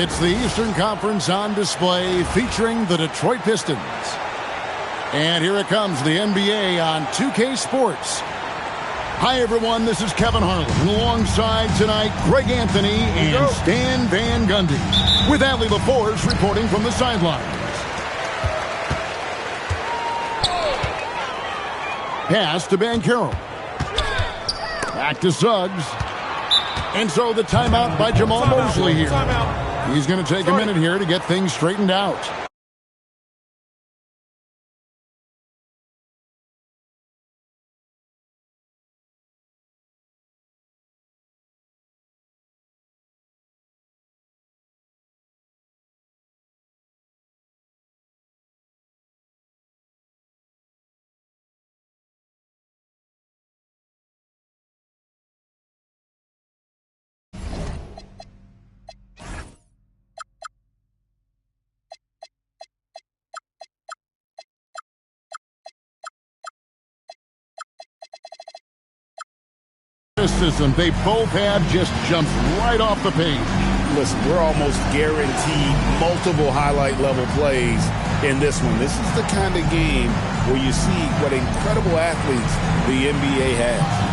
It's the Eastern Conference on display featuring the Detroit Pistons. And here it comes, the NBA on 2K Sports. Hi, everyone. This is Kevin Harlan. Alongside tonight, Greg Anthony and Stan Van Gundy. With Allie LaForce reporting from the sidelines. Pass to Banchero. Back to Suggs. And so the timeout by Jamal Mosley here. He's going to take a minute here to get things straightened out. They both have just jumped right off the page. Listen, we're almost guaranteed multiple highlight level plays in this one. This is the kind of game where you see what incredible athletes the NBA has.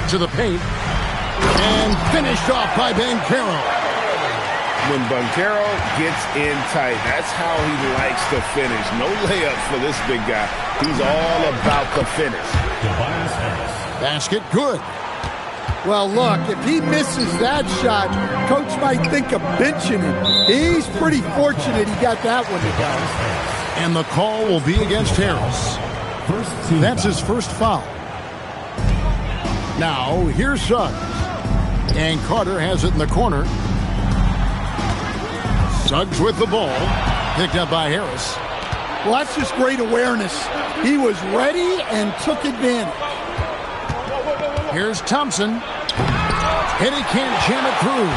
To the paint, and finished off by Banchero. When Banchero gets in tight, that's how he likes to finish. No layups for this big guy. He's all about the finish. Basket good. Well, look, if he misses that shot, coach might think of benching him. He's pretty fortunate he got that one to go. And the call will be against Harris. That's his first foul. Now, here's Suggs. And Carter has it in the corner. Suggs with the ball. Picked up by Harris. Well, that's just great awareness. He was ready and took advantage. Here's Thompson. And he can't jam it through.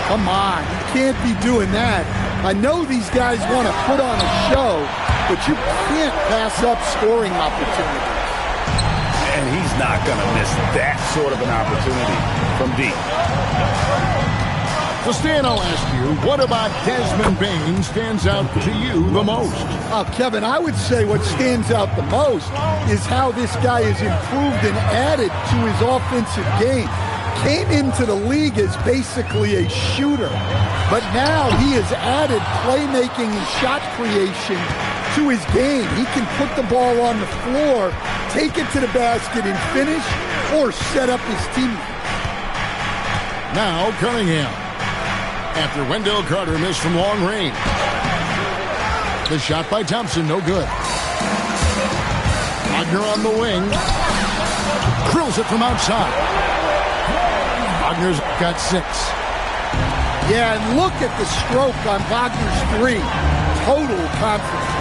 Come on, you can't be doing that. I know these guys want to put on a show, but you can't pass up scoring opportunities. And he's not going to miss that sort of an opportunity from deep. So, Stan, I'll ask you, what about Desmond Bane stands out to you the most? Kevin, I would say what stands out the most is how this guy has improved and added to his offensive game. Came into the league as basically a shooter, but now he has added playmaking and shot creation to his game. He can put the ball on the floor, take it to the basket and finish, or set up his teammate. Now Cunningham. After Wendell Carter missed from long range. The shot by Thompson, no good. Wagner on the wing. Drills it from outside. Wagner's got 6. Yeah, and look at the stroke on Wagner's 3. Total confidence.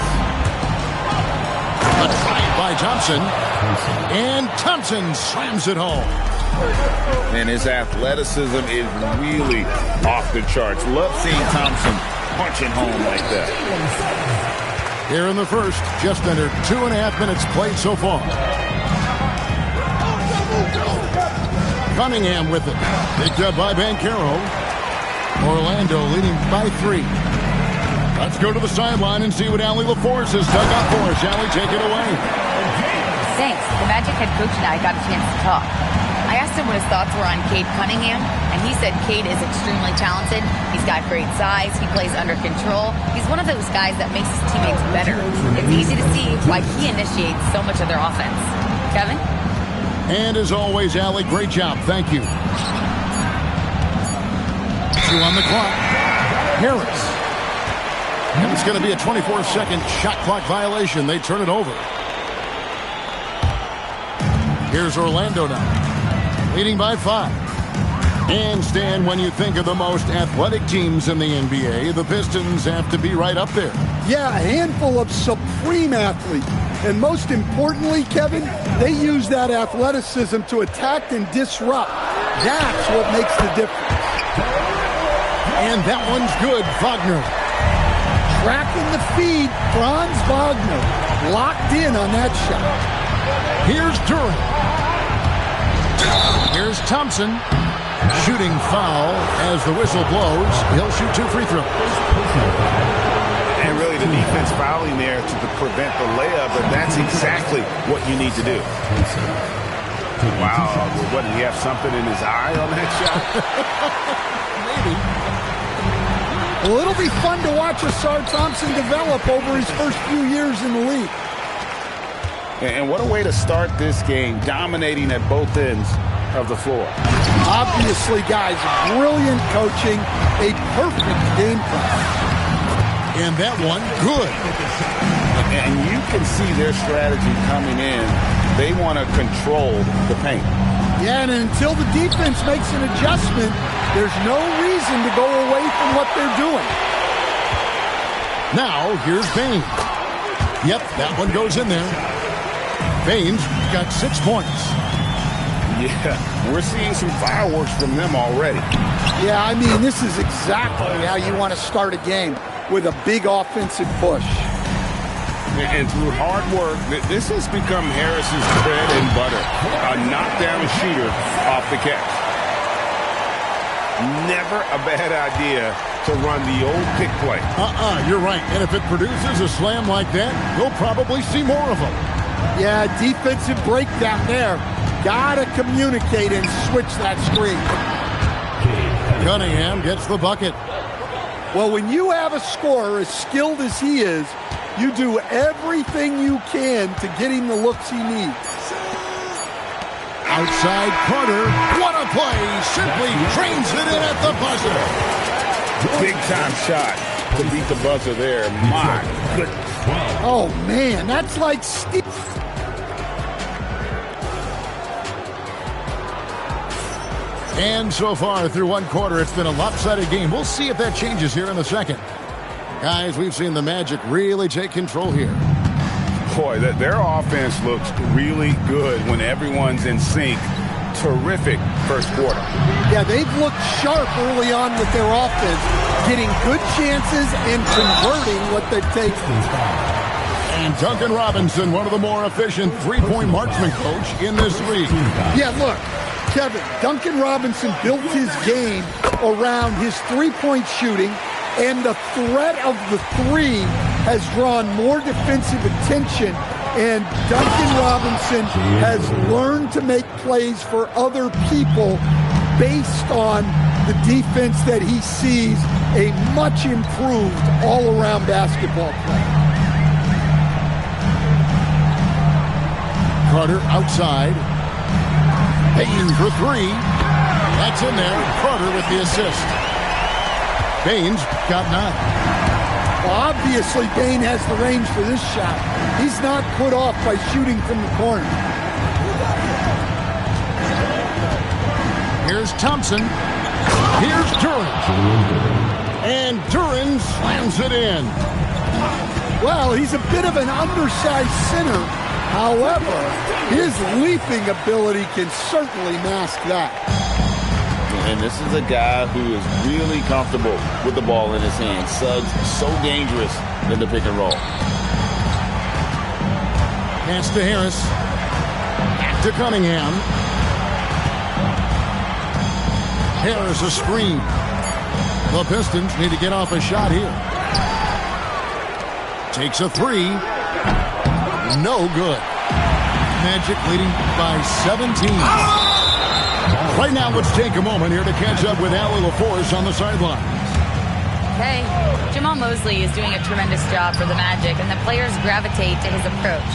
A try by Thompson. And Thompson slams it home. And his athleticism is really off the charts. Love seeing Thompson punching home like that. Here in the first, just under 2.5 minutes played so far. Cunningham with it. Picked up by Banchero. Orlando leading by 3. Let's go to the sideline and see what Allie LaForce has dug up for us. Allie, take it away. Thanks. The Magic head coach and I got a chance to talk. I asked him what his thoughts were on Cade Cunningham, and he said Cade is extremely talented. He's got great size. He plays under control. He's one of those guys that makes his teammates better. It's easy to see why he initiates so much of their offense. Kevin? And as always, Allie, great job. Thank you. 2 on the clock. Harris. And it's going to be a 24-second shot clock violation. They turn it over. Here's Orlando now. Leading by 5. And Stan, when you think of the most athletic teams in the NBA, the Pistons have to be right up there. Yeah, a handful of supreme athletes. And most importantly, Kevin, they use that athleticism to attack and disrupt. That's what makes the difference. And that one's good, Wagner. Tracking the feed, Franz Wagner. Locked in on that shot. Here's Duran. Here's Thompson. Shooting foul as the whistle blows. He'll shoot 2 free throws. And really the defense fouling there to prevent the layup, but that's exactly what you need to do. Wow, what, did he have something in his eye on that shot? Maybe. Well, it'll be fun to watch Asar Thompson develop over his first few years in the league. And what a way to start this game, dominating at both ends of the floor. Obviously, guys, brilliant coaching, a perfect game plan. And that one, good. And you can see their strategy coming in. They want to control the paint. Yeah, and until the defense makes an adjustment, there's no reason to go away from what they're doing. Now, here's Bain. Yep, that one goes in there. Bain's got 6 points. Yeah, we're seeing some fireworks from them already. Yeah, I mean, this is exactly how you want to start a game, with a big offensive push. And through hard work, this has become Harris's bread and butter. A knockdown shooter off the catch. Never a bad idea to run the old pick play. You're right. And if it produces a slam like that, we'll probably see more of them. Yeah, defensive breakdown there. Gotta communicate and switch that screen. Cunningham gets the bucket. Well, when you have a scorer as skilled as he is, you do everything you can to get him the looks he needs. Outside Carter. What a play. Simply trains it in at the buzzer. Big time shot to beat the buzzer there. My goodness. Oh, man, that's like Steve. And so far through one quarter, it's been a lopsided game. We'll see if that changes here in the second. Guys, we've seen the Magic really take control here. Boy, their offense looks really good when everyone's in sync. Terrific first quarter. Yeah, they've looked sharp early on with their offense, getting good chances and converting what they've taken. And Duncan Robinson, one of the more efficient three-point marksman coach in this league. Yeah, look, Kevin, Duncan Robinson built his game around his three-point shooting, and the threat of the three has drawn more defensive attention, and Duncan Robinson has learned to make plays for other people based on the defense that he sees, a much improved all-around basketball player. Carter outside. Bain for three. That's in there. Carter with the assist. Bain's got 9. Well, obviously, Bain has the range for this shot. He's not put off by shooting from the corner. Here's Thompson. Here's Duran. And Duran slams it in. Well, he's a bit of an undersized center. However, his leaping ability can certainly mask that. And this is a guy who is really comfortable with the ball in his hands. Suggs so dangerous in the pick and roll. Pass to Harris. Back to Cunningham. Harris a screen. The Pistons need to get off a shot here. Takes a three. No good. Magic leading by 17. Right now, let's take a moment here to catch up with Allie LaForce on the sideline. Hey, Jamal Mosley is doing a tremendous job for the Magic, and the players gravitate to his approach.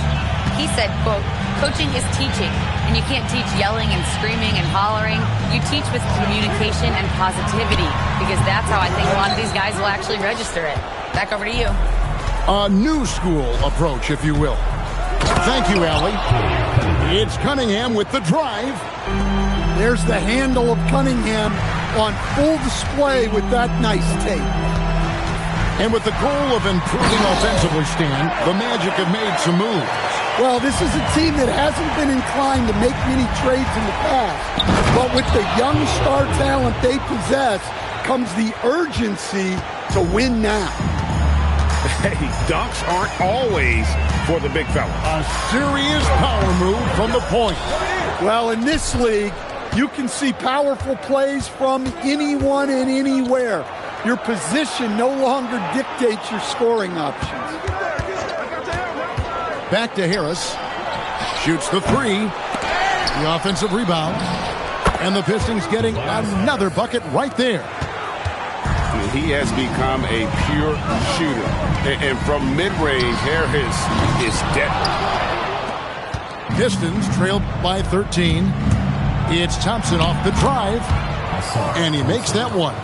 He said, quote, coaching is teaching, and you can't teach yelling and screaming and hollering. You teach with communication and positivity, because that's how I think a lot of these guys will actually register it. Back over to you. A new school approach, if you will. Thank you, Allie. It's Cunningham with the drive. There's the handle of Cunningham on full display with that nice tape. And with the goal of improving offensively, Stan, the Magic have made some moves. Well, this is a team that hasn't been inclined to make many trades in the past. But with the young star talent they possess comes the urgency to win now. Hey, dunks aren't always for the big fella. A serious power move from the point. Well, in this league, you can see powerful plays from anyone and anywhere. Your position no longer dictates your scoring options. Back to Harris. Shoots the three. The offensive rebound. And the Pistons getting another bucket right there. He has become a pure shooter. And from mid-range, Harris is deadly. Pistons trailed by 13. It's Thompson off the drive. And he makes that one.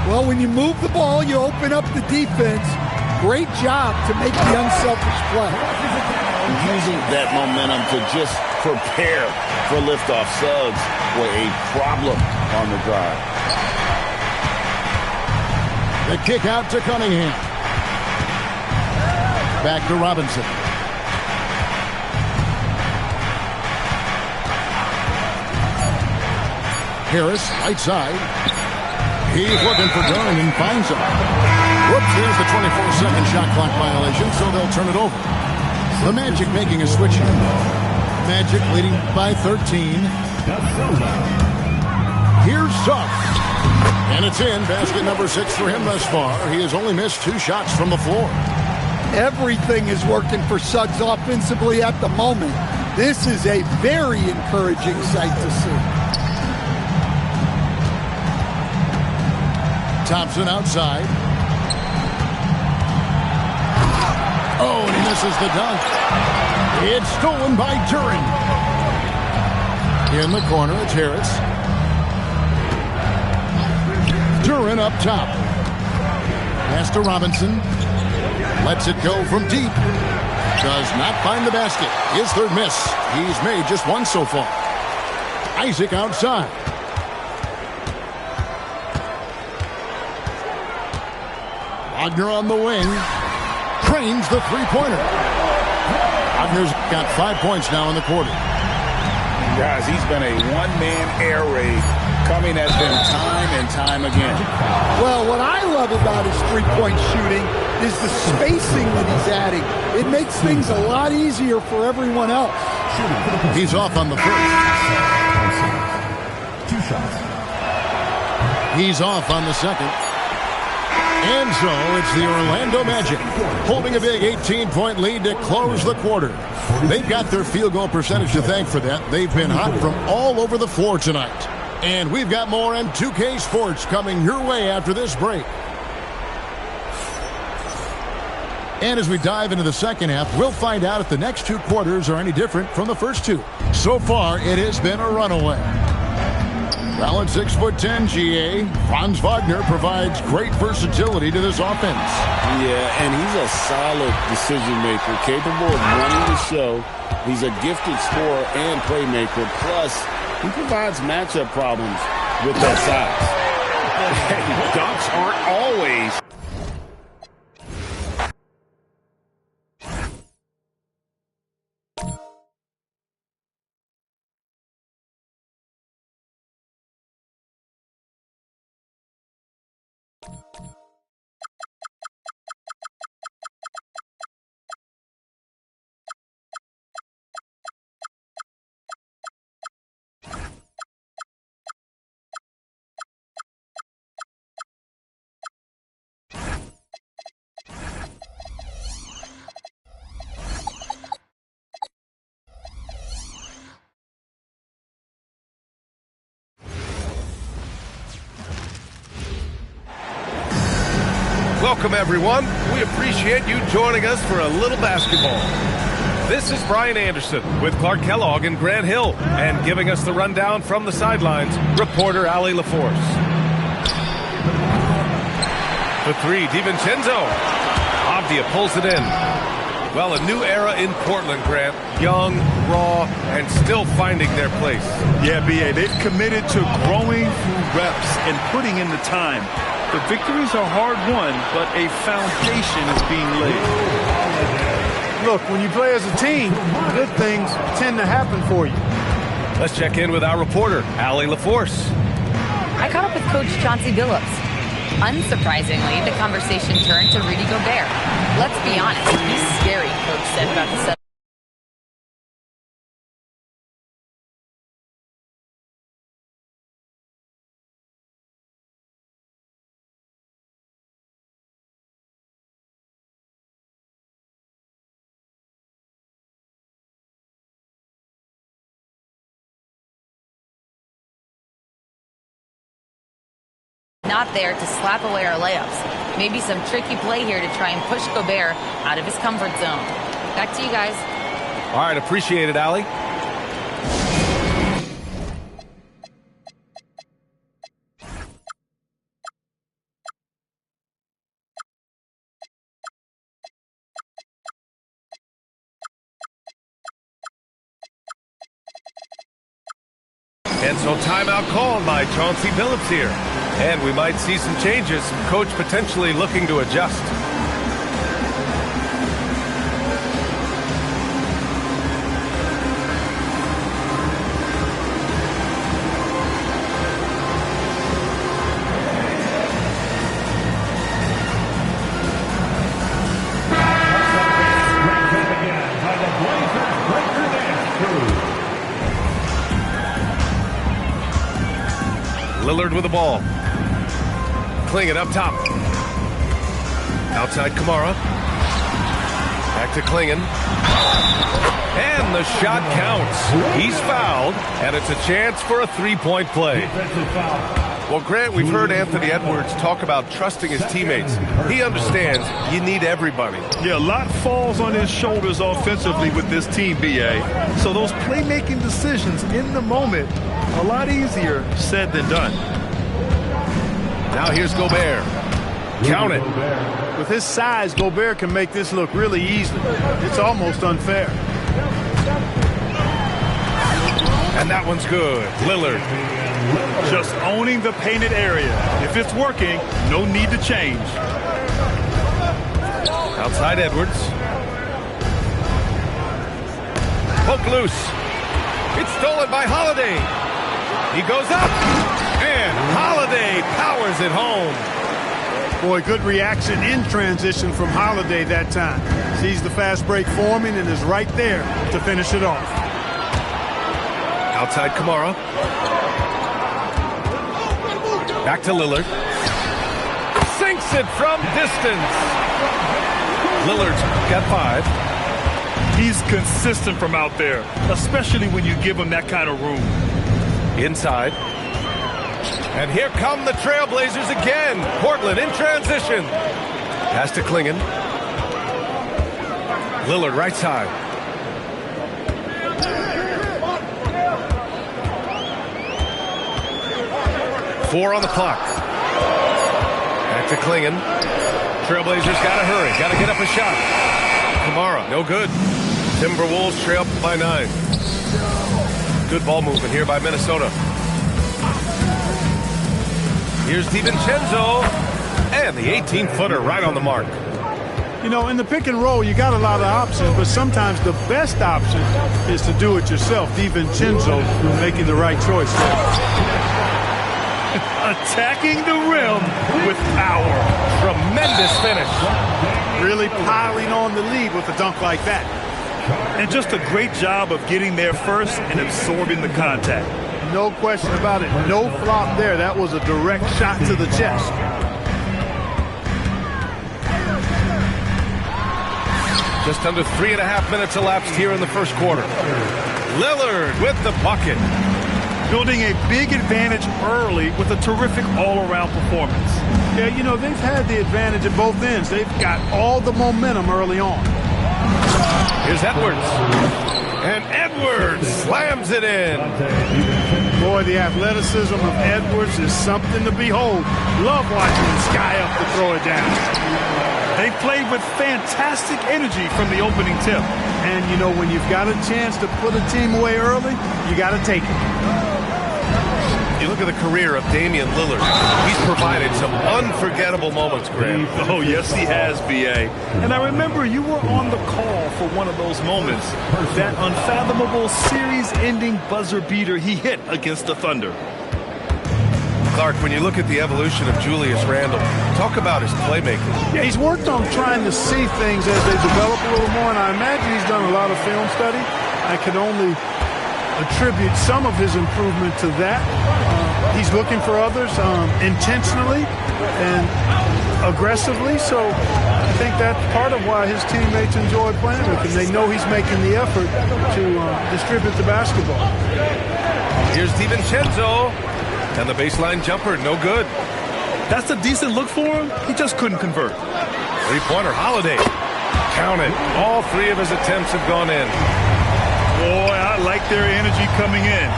Well, when you move the ball, you open up the defense. Great job to make the unselfish play. Using that momentum to just prepare for liftoff. Suggs were a problem on the drive. The kick out to Cunningham. Back to Robinson. Harris, right side. He's looking for Durant and finds him. Whoops, there's the 24-second shot clock violation, so they'll turn it over. The Magic making a switch here. Magic leading by 13. Here's Suggs. And it's in. Basket number 6 for him thus far. He has only missed 2 shots from the floor. Everything is working for Suggs offensively at the moment. This is a very encouraging sight to see. Thompson outside. Oh, and he misses the dunk. It's stolen by Duran. In the corner, it's Harris. Duran up top. Pass to Robinson. Lets it go from deep. Does not find the basket. His third miss. He's made just one so far. Isaac outside. Wagner on the wing. Trains the three-pointer. Wagner's got 5 points now in the quarter. Guys, he's been a one-man air raid coming at them time and time again. Well, what I love about his three-point shooting is the spacing that he's adding. It makes things a lot easier for everyone else. He's off on the first. 2 shots. He's off on the second. And so it's the Orlando Magic holding a big 18-point lead to close the quarter. They've got their field goal percentage to thank for that. They've been hot from all over the floor tonight. And we've got more on 2K Sports coming your way after this break. And as we dive into the second half, we'll find out if the next 2 quarters are any different from the first 2. So far, it has been a runaway. Well, at 6'10", GA, Franz Wagner provides great versatility to this offense. Yeah, and he's a solid decision maker, capable of running the show. He's a gifted scorer and playmaker. Plus, he provides matchup problems with that size. Dunks aren't always. Welcome, everyone. We appreciate you joining us for a little basketball. This is Brian Anderson with Clark Kellogg and Grant Hill, and giving us the rundown from the sidelines, reporter Ali LaForce. The three, DiVincenzo. Avdia pulls it in. Well, a new era in Portland, Grant. Young, raw, and still finding their place. Yeah, B.A., they've committed to growing through reps and putting in the time. The victories are hard-won, but a foundation is being laid. Look, when you play as a team, good things tend to happen for you. Let's check in with our reporter, Allie LaForce. I caught up with Coach Chauncey Billups. Unsurprisingly, the conversation turned to Rudy Gobert. Let's be honest, he's scary, Coach said about the setup. Not there to slap away our layups. Maybe some tricky play here to try and push Gobert out of his comfort zone. Back to you guys. All right, appreciate it, Allie. And so timeout called by Chauncey Billups here. And we might see some changes. Coach potentially looking to adjust. Lillard with the ball. Clingan up top. Outside Kamara. Back to Clingan. And the shot counts. He's fouled, and it's a chance for a three-point play. Well, Grant, we've heard Anthony Edwards talk about trusting his teammates. He understands you need everybody. Yeah, a lot falls on his shoulders offensively with this team, B.A. So those playmaking decisions in the moment, a lot easier said than done. Now here's Gobert. Count it. With his size, Gobert can make this look really easy. It's almost unfair. And that one's good. Lillard. Just owning the painted area. If it's working, no need to change. Outside Edwards. Poke loose. It's stolen by Holiday. He goes up. And Holiday powers it home. Boy, good reaction in transition from Holiday that time. Sees the fast break forming and is right there to finish it off. Outside Kamara. Back to Lillard. Sinks it from distance. Lillard's got 5. He's consistent from out there, especially when you give him that kind of room. Inside. And here come the Trailblazers again. Portland in transition. Pass to Clingan. Lillard right side. Four on the clock. Back to Clingan. Trailblazers got to hurry. Got to get up a shot. Kamara, no good. Timberwolves trail by 9. Good ball movement here by Minnesota. Here's DiVincenzo. And the 18-footer right on the mark. You know, in the pick and roll, you got a lot of options, but sometimes the best option is to do it yourself. DiVincenzo making the right choice there. Attacking the rim with power. Tremendous finish. Really piling on the lead with a dunk like that. And just a great job of getting there first and absorbing the contact. No question about it. No flop there. That was a direct shot to the chest. Just under 3.5 minutes elapsed here in the first quarter. Lillard with the bucket. Building a big advantage early with a terrific all-around performance. Yeah, you know, they've had the advantage at both ends. They've got all the momentum early on. Here's Edwards. And Edwards slams it in. Boy, Boy, the athleticism of Edwards is something to behold. Love watching him sky up to throw it down. They played with fantastic energy from the opening tip. And, you know, when you've got a chance to put a team away early, you got to take it. You look at the career of Damian Lillard. He's provided some unforgettable moments, Graham. Oh, yes, he has, B.A. And I remember you were on the call for one of those moments. That unfathomable series-ending buzzer beater he hit against the Thunder. Clark, when you look at the evolution of Julius Randle, talk about his playmaking. Yeah, he's worked on trying to see things as they develop a little more, and I imagine he's done a lot of film study. I could only attribute some of his improvement to that. He's looking for others intentionally and aggressively, so I think that's part of why his teammates enjoy playing with him. They know he's making the effort to distribute the basketball. Here's DiVincenzo, and the baseline jumper, no good. That's a decent look for him. He just couldn't convert. Three-pointer, Holiday. Count it. All three of his attempts have gone in. Boy, I like their energy coming in.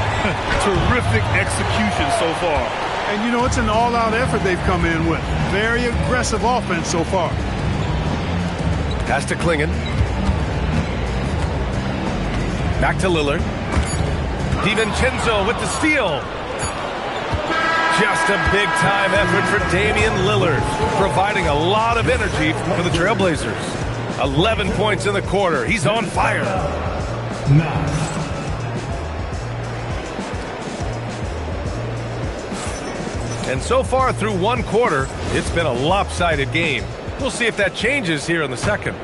Terrific execution so far. And, you know, it's an all-out effort they've come in with. Very aggressive offense so far. Pass to Klingon. Back to Lillard. DiVincenzo with the steal. Just a big-time effort for Damian Lillard, providing a lot of energy for the Trailblazers. 11 points in the quarter. He's on fire. And so far through one quarter, it's been a lopsided game. We'll see if that changes here in the second.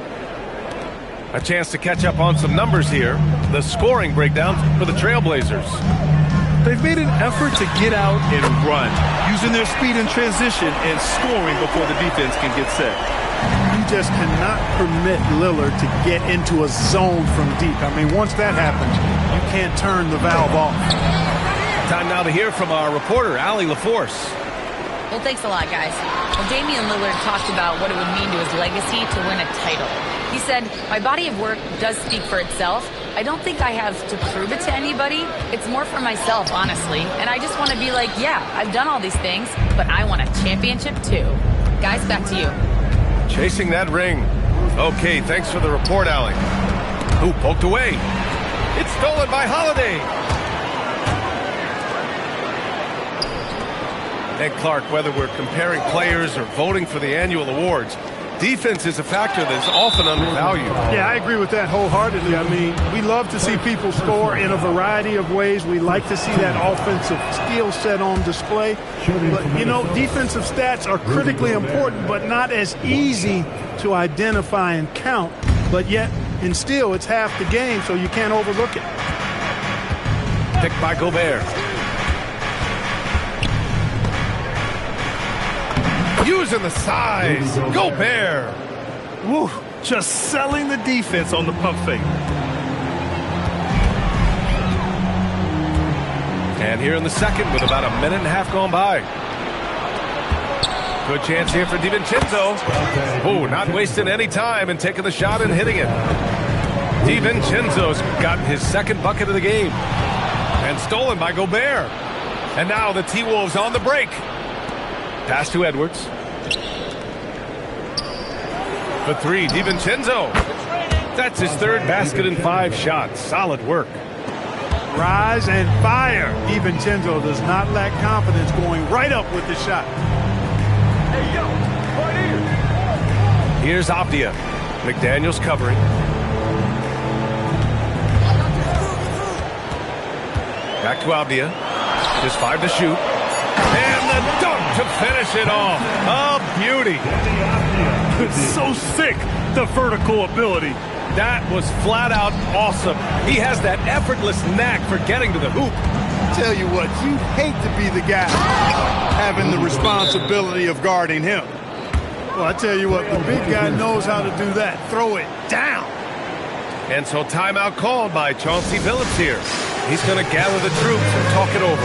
A chance to catch up on some numbers here. The scoring breakdown for the Trailblazers. They've made an effort to get out and run, using their speed in transition and scoring before the defense can get set. You just cannot permit Lillard to get into a zone from deep. I mean, once that happens, you can't turn the valve off. Time now to hear from our reporter, Allie LaForce. Well, thanks a lot, guys. Well, Damian Lillard talked about what it would mean to his legacy to win a title. He said, "My body of work does speak for itself. I don't think I have to prove it to anybody. It's more for myself, honestly. And I just want to be like, yeah, I've done all these things, but I want a championship too." Guys, back to you. Chasing that ring. Okay, thanks for the report, Allie. Ooh, poked away. It's stolen by Holiday. And Clark, whether we're comparing players or voting for the annual awards, defense is a factor that's often undervalued. Yeah, I agree with that wholeheartedly. I mean, we love to see people score in a variety of ways. We like to see that offensive skill set on display. But, you know, defensive stats are critically important, but not as easy to identify and count. But yet, and still, it's half the game, so you can't overlook it. Picked by Gobert. Using the size. Gobert. Woo, just selling the defense on the pump fake. And here in the second with about a minute and a half gone by. Good chance here for DiVincenzo. Oh, not wasting any time and taking the shot and hitting it. DiVincenzo's gotten his second bucket of the game. And stolen by Gobert. And now the T-Wolves on the break. Pass to Edwards. For three, DiVincenzo. That's his third basket in 5 shots. Solid work. Rise and fire. DiVincenzo does not lack confidence going right up with the shot. Hey, yo, right here. Here's Avdia. McDaniels covering. Back to Avdia. Just 5 to shoot. And the dunk to finish it off. A beauty. It's so sick, the vertical ability. That was flat out awesome. He has that effortless knack for getting to the hoop. Tell you what, you hate to be the guy having the responsibility of guarding him. Well, I tell you what, the big guy knows how to do that. Throw it down. And so timeout called by Chauncey Billups here. He's going to gather the troops and talk it over.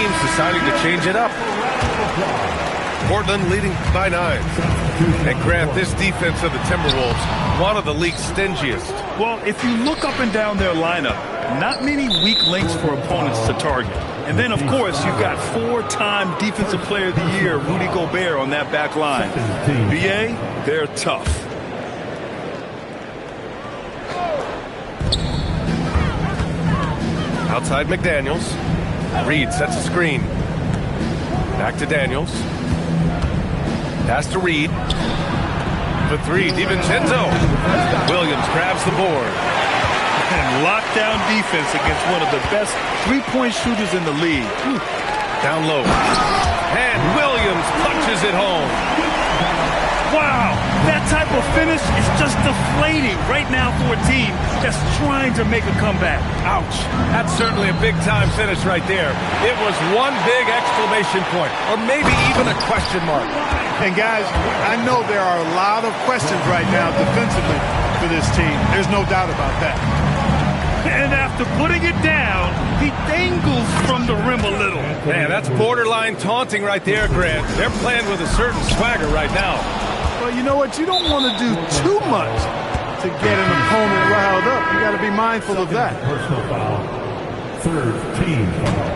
teams deciding to change it up. Portland leading by 9. And Grant, this defense of the Timberwolves, one of the league's stingiest. Well, if you look up and down their lineup, not many weak links for opponents to target. And then, of course, you've got 4-time Defensive Player of the Year, Rudy Gobert, on that back line. BA, they're tough. Outside McDaniels. Reed sets a screen. Back to Daniels. Pass to Reed. For 3, DiVincenzo. Williams grabs the board. And lockdown defense against one of the best three-point shooters in the league. Down low. And Williams punches it home. Wow, that type of finish is just deflating right now for a team that's trying to make a comeback. Ouch. That's certainly a big-time finish right there. It was one big exclamation point, or maybe even a question mark. And guys, I know there are a lot of questions right now defensively for this team. There's no doubt about that. And after putting it down, he dangles from the rim a little. Man, that's borderline taunting right there, Grant. They're playing with a certain swagger right now. Well, you know what? You don't want to do too much to get an opponent riled up. You got to be mindful of that. Personal foul. 3rd team foul.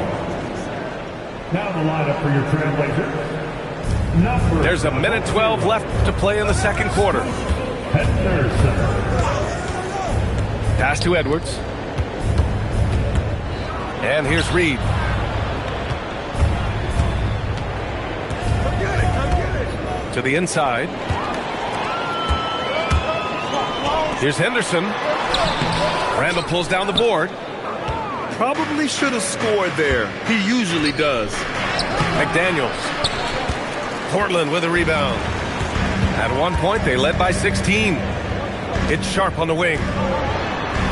Now the lineup for your Trailblazers. There's a minute 12 left to play in the second quarter. Henderson. Pass to Edwards. And here's Reed. To the inside. Here's Henderson. Randall pulls down the board. Probably should have scored there. He usually does. McDaniels. Portland with a rebound. At one point, they led by 16. It's Sharp on the wing.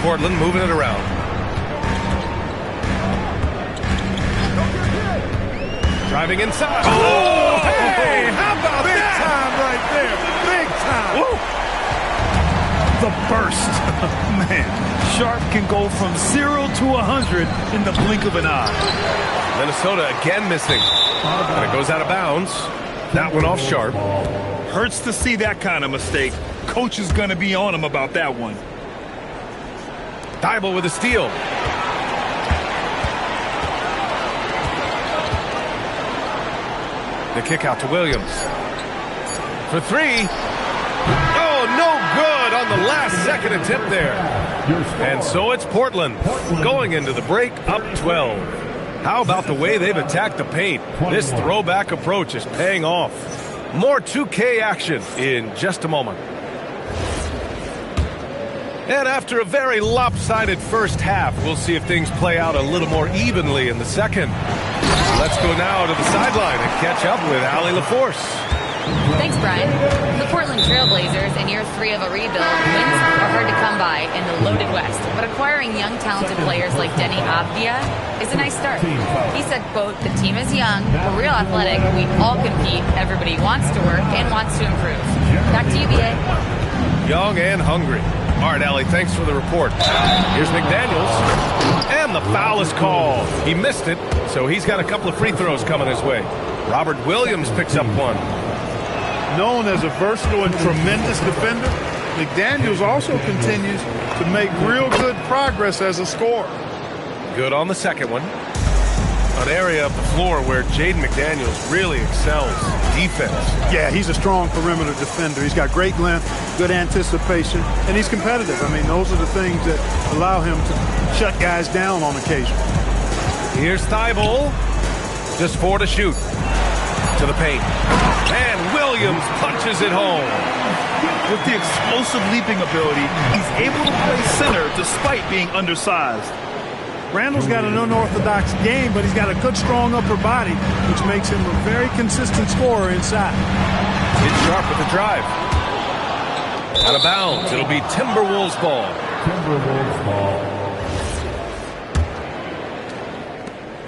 Portland moving it around. Driving inside. Oh, hey, how about big that? Time right there. Big time. Woo. The burst. Man, Sharp can go from 0 to 100 in the blink of an eye. Minnesota again missing. And it goes out of bounds. That one off Sharp. Hurts to see that kind of mistake. Coach is going to be on him about that one. Thibault with a steal. The kick out to Williams. For 3. Oh, no good on the last second attempt there. And so it's Portland going into the break up 12. How about the way they've attacked the paint? This throwback approach is paying off. More 2K action in just a moment. And after a very lopsided first half, we'll see if things play out a little more evenly in the second. Let's go now to the sideline and catch up with Allie LaForce. Thanks, Brian. The Portland Trailblazers, in year 3 of a rebuild, wins are hard to come by in the loaded West. But acquiring young, talented players like Denny Avdia is a nice start. He said, quote, "The team is young, we're real athletic, we all compete, everybody wants to work and wants to improve." Back to you, BA. Young and hungry. All right, Allie, thanks for the report. Here's McDaniels. And the foul is called. He missed it, so he's got a couple of free throws coming his way. Robert Williams picks up one. Known as a versatile and tremendous defender, McDaniels also continues to make real good progress as a scorer. Good on the second one. An area of the floor where Jaden McDaniels really excels. Defense. Yeah, he's a strong perimeter defender. He's got great length, good anticipation, and he's competitive. I mean, those are the things that allow him to shut guys down on occasion. Here's Thibault. Just 4 to shoot. To the paint. And Williams punches it home. With the explosive leaping ability, he's able to play center despite being undersized. Randall's got an unorthodox game, but he's got a good, strong upper body, which makes him a very consistent scorer inside. It's Sharp with the drive. Out of bounds. It'll be Timberwolves ball. Timberwolves ball.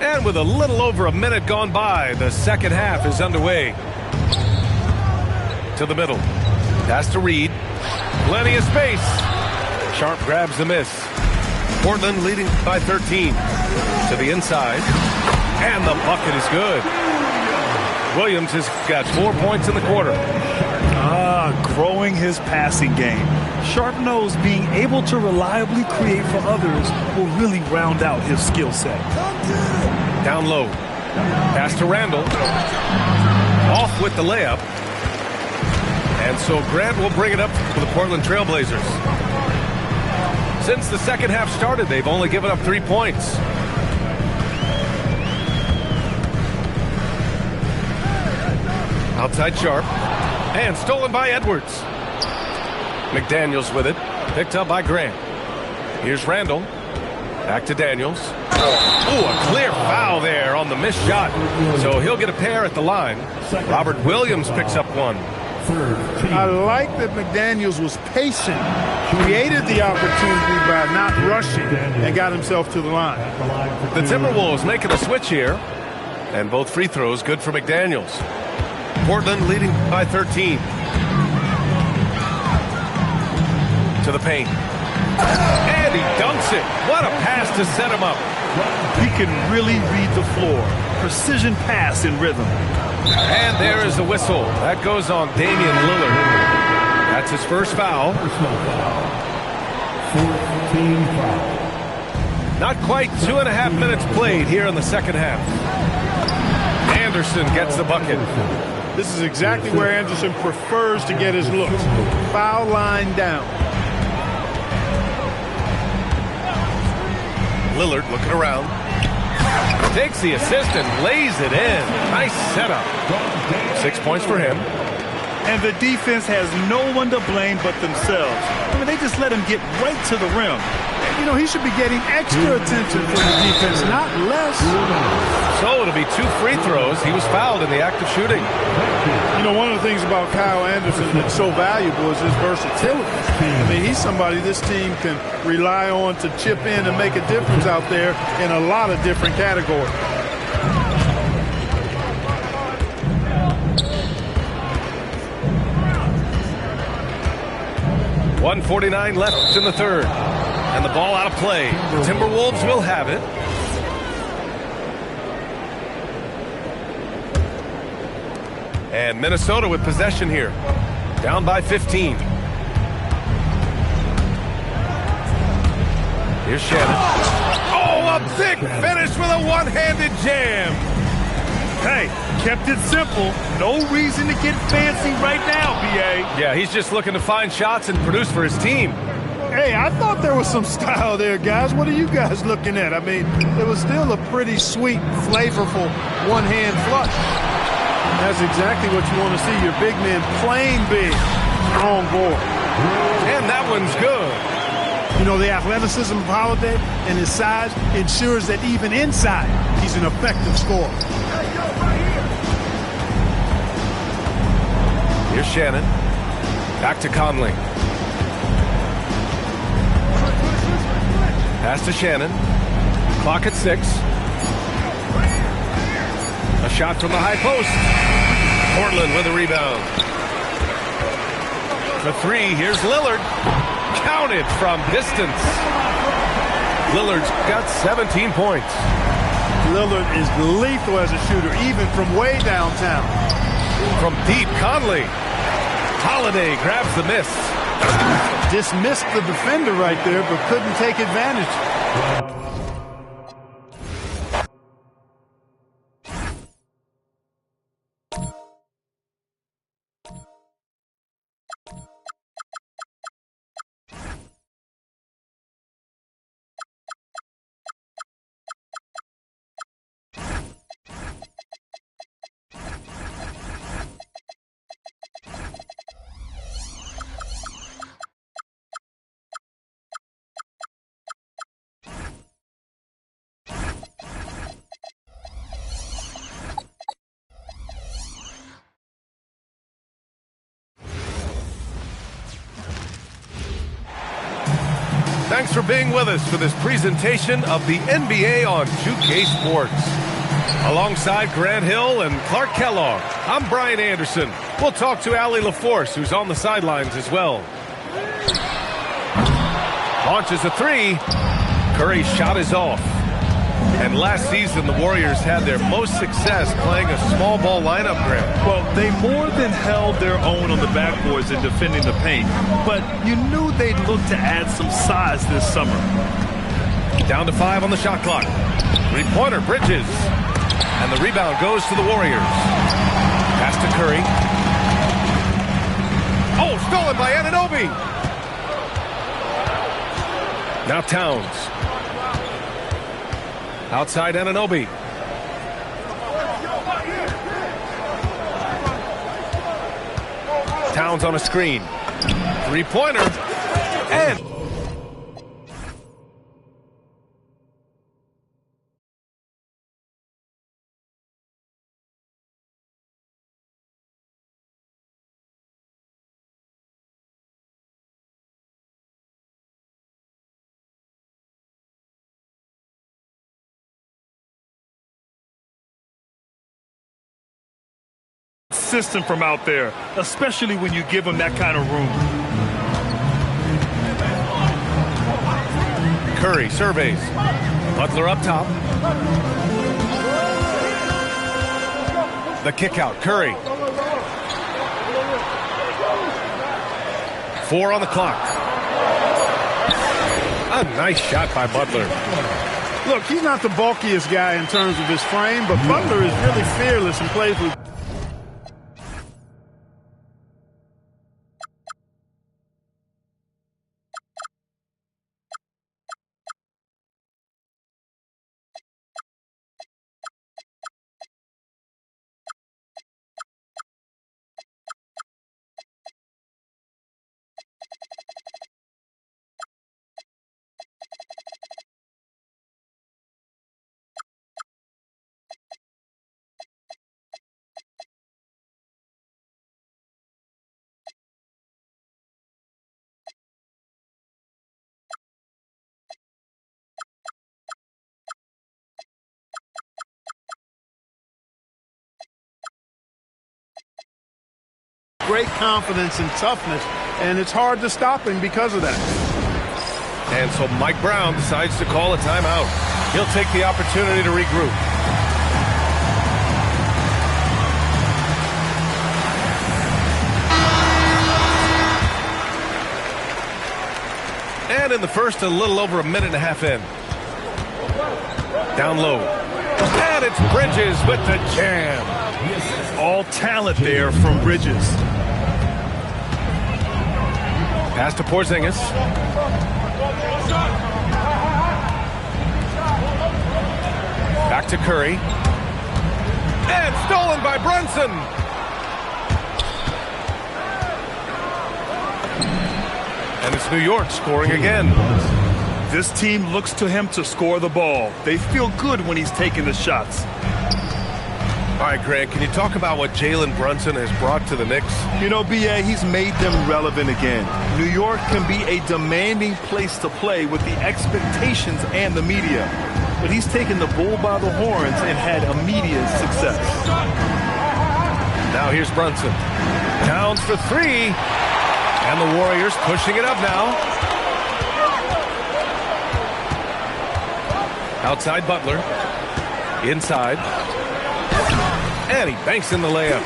And with a little over a minute gone by, the second half is underway. To the middle. Pass to Reed. Plenty of space. Sharp grabs the miss. Portland leading by 13. To the inside. And the bucket is good. Williams has got 4 points in the quarter. Growing his passing game. Sharp knows being able to reliably create for others will really round out his skill set. Down low. Pass to Randall. Off with the layup. And so Grant will bring it up for the Portland Trailblazers. Since the second half started, they've only given up 3 points. Outside Sharp. And stolen by Edwards. McDaniels with it. Picked up by Grant. Here's Randall. Back to Daniels. Oh, a clear foul there on the missed shot. So he'll get a pair at the line. Robert Williams picks up one. I like that McDaniels was patient, created the opportunity by not rushing, and got himself to the line. The Timberwolves making a switch here. And both free throws good for McDaniels. Portland leading by 13. To the paint. And he dunks it. What a pass to set him up. He can really read the floor. Precision pass in rhythm. And there is the whistle. That goes on Damian Lillard. That's his first foul. Not quite 2.5 minutes played here in the second half. Anderson gets the bucket. This is exactly where Anderson prefers to get his looks. Foul line down. Lillard looking around. Takes the assist and lays it in. Nice setup. 6 points for him. And the defense has no one to blame but themselves. I mean, they just let him get right to the rim. You know, he should be getting extra attention from the defense, not less. So it'll be 2 free throws. He was fouled in the act of shooting. You know, one of the things about Kyle Anderson that's so valuable is his versatility. I mean, he's somebody this team can rely on to chip in and make a difference out there in a lot of different categories. .149 left in the third. And the ball out of play. The Timberwolves will have it. And Minnesota with possession here. Down by 15. Here's Shannon. Oh, a big finish with a one-handed jam. Hey, kept it simple. No reason to get fancy right now, B.A. Yeah, he's just looking to find shots and produce for his team. Hey, I thought there was some style there, guys. What are you guys looking at? I mean, it was still a pretty sweet, flavorful one-hand flush. That's exactly what you want to see. Your big man playing big, strong ball. And that one's good. You know, the athleticism of Holiday and his size ensures that even inside, he's an effective scorer. Here's Shannon. Back to Conley. Pass to Shannon. Clock at 6. A shot from the high post. Portland with a rebound. The 3, here's Lillard. Counted from distance. Lillard's got 17 points. Lillard is lethal as a shooter, even from way downtown. From deep, Conley. Holiday grabs the miss. Dismissed the defender right there, but couldn't take advantage. Thanks for being with us for this presentation of the NBA on 2K Sports. Alongside Grant Hill and Clark Kellogg, I'm Brian Anderson. We'll talk to Allie LaForce, who's on the sidelines as well. Launches a 3. Curry's shot is off. And last season, the Warriors had their most success playing a small ball lineup, Grant. Well, they more than held their own on the backboards in defending the paint. But you knew they'd look to add some size this summer. Down to 5 on the shot clock. Three-pointer, Bridges. And the rebound goes to the Warriors. Pass to Curry. Oh, stolen by Anunoby. Now Towns. Outside Anunoby. Towns on a screen. Three-pointer. And system from out there, especially when you give them that kind of room. Curry surveys. Butler up top. The kick out. Curry. 4 on the clock. A nice shot by Butler. Look, he's not the bulkiest guy in terms of his frame, but Butler is really fearless and plays with great confidence and toughness, and it's hard to stop him because of that. And so Mike Brown decides to call a timeout. He'll take the opportunity to regroup. And in the first, a little over a minute and a half in. Down low. And it's Bridges with the jam. All talent there from Bridges. Pass to Porzingis. Back to Curry. And stolen by Brunson. And it's New York scoring again. This team looks to him to score the ball. They feel good when he's taking the shots. All right, Greg, can you talk about what Jalen Brunson has brought to the Knicks? You know, B.A., he's made them relevant again. New York can be a demanding place to play with the expectations and the media. But he's taken the bull by the horns and had immediate success. Now here's Brunson. Towns for 3. And the Warriors pushing it up now. Outside Butler. Inside. And he banks in the layup.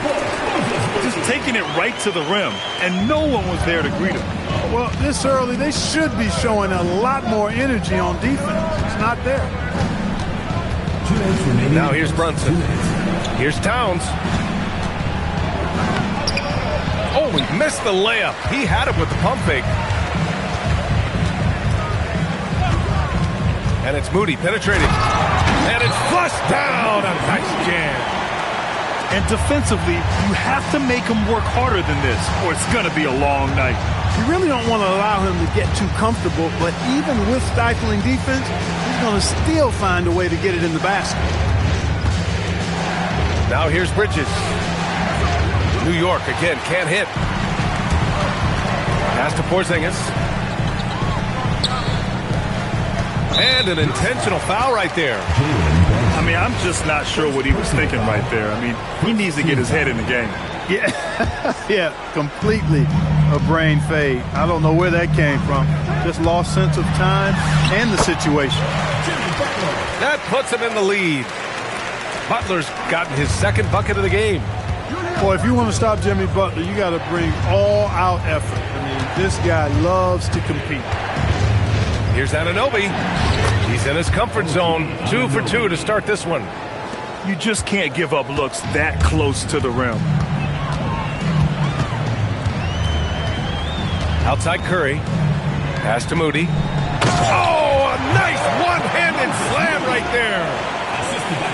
Just taking it right to the rim, and no one was there to greet him. Well, this early, they should be showing a lot more energy on defense. It's not there. Now here's Brunson. Here's Towns. Oh, he missed the layup. He had it with the pump fake. And it's Moody penetrating. And it's flushed down. A nice jam. And defensively, you have to make him work harder than this, or it's going to be a long night. You really don't want to allow him to get too comfortable, but even with stifling defense, he's going to still find a way to get it in the basket. Now here's Bridges. New York again, can't hit. Pass to Porzingis. And an intentional foul right there. I mean, I'm just not sure what he was thinking right there. I mean, he needs to get his head in the game. Yeah, completely a brain fade. I don't know where that came from. Just lost sense of time and the situation. That puts him in the lead. Butler's gotten his second bucket of the game. Boy, if you want to stop Jimmy Butler, you got to bring all-out effort. I mean, this guy loves to compete. Here's Anunoby. He's in his comfort zone. 2 for 2 to start this one. You just can't give up looks that close to the rim. Outside Curry. Pass to Moody. Oh, a nice one-handed slam right there.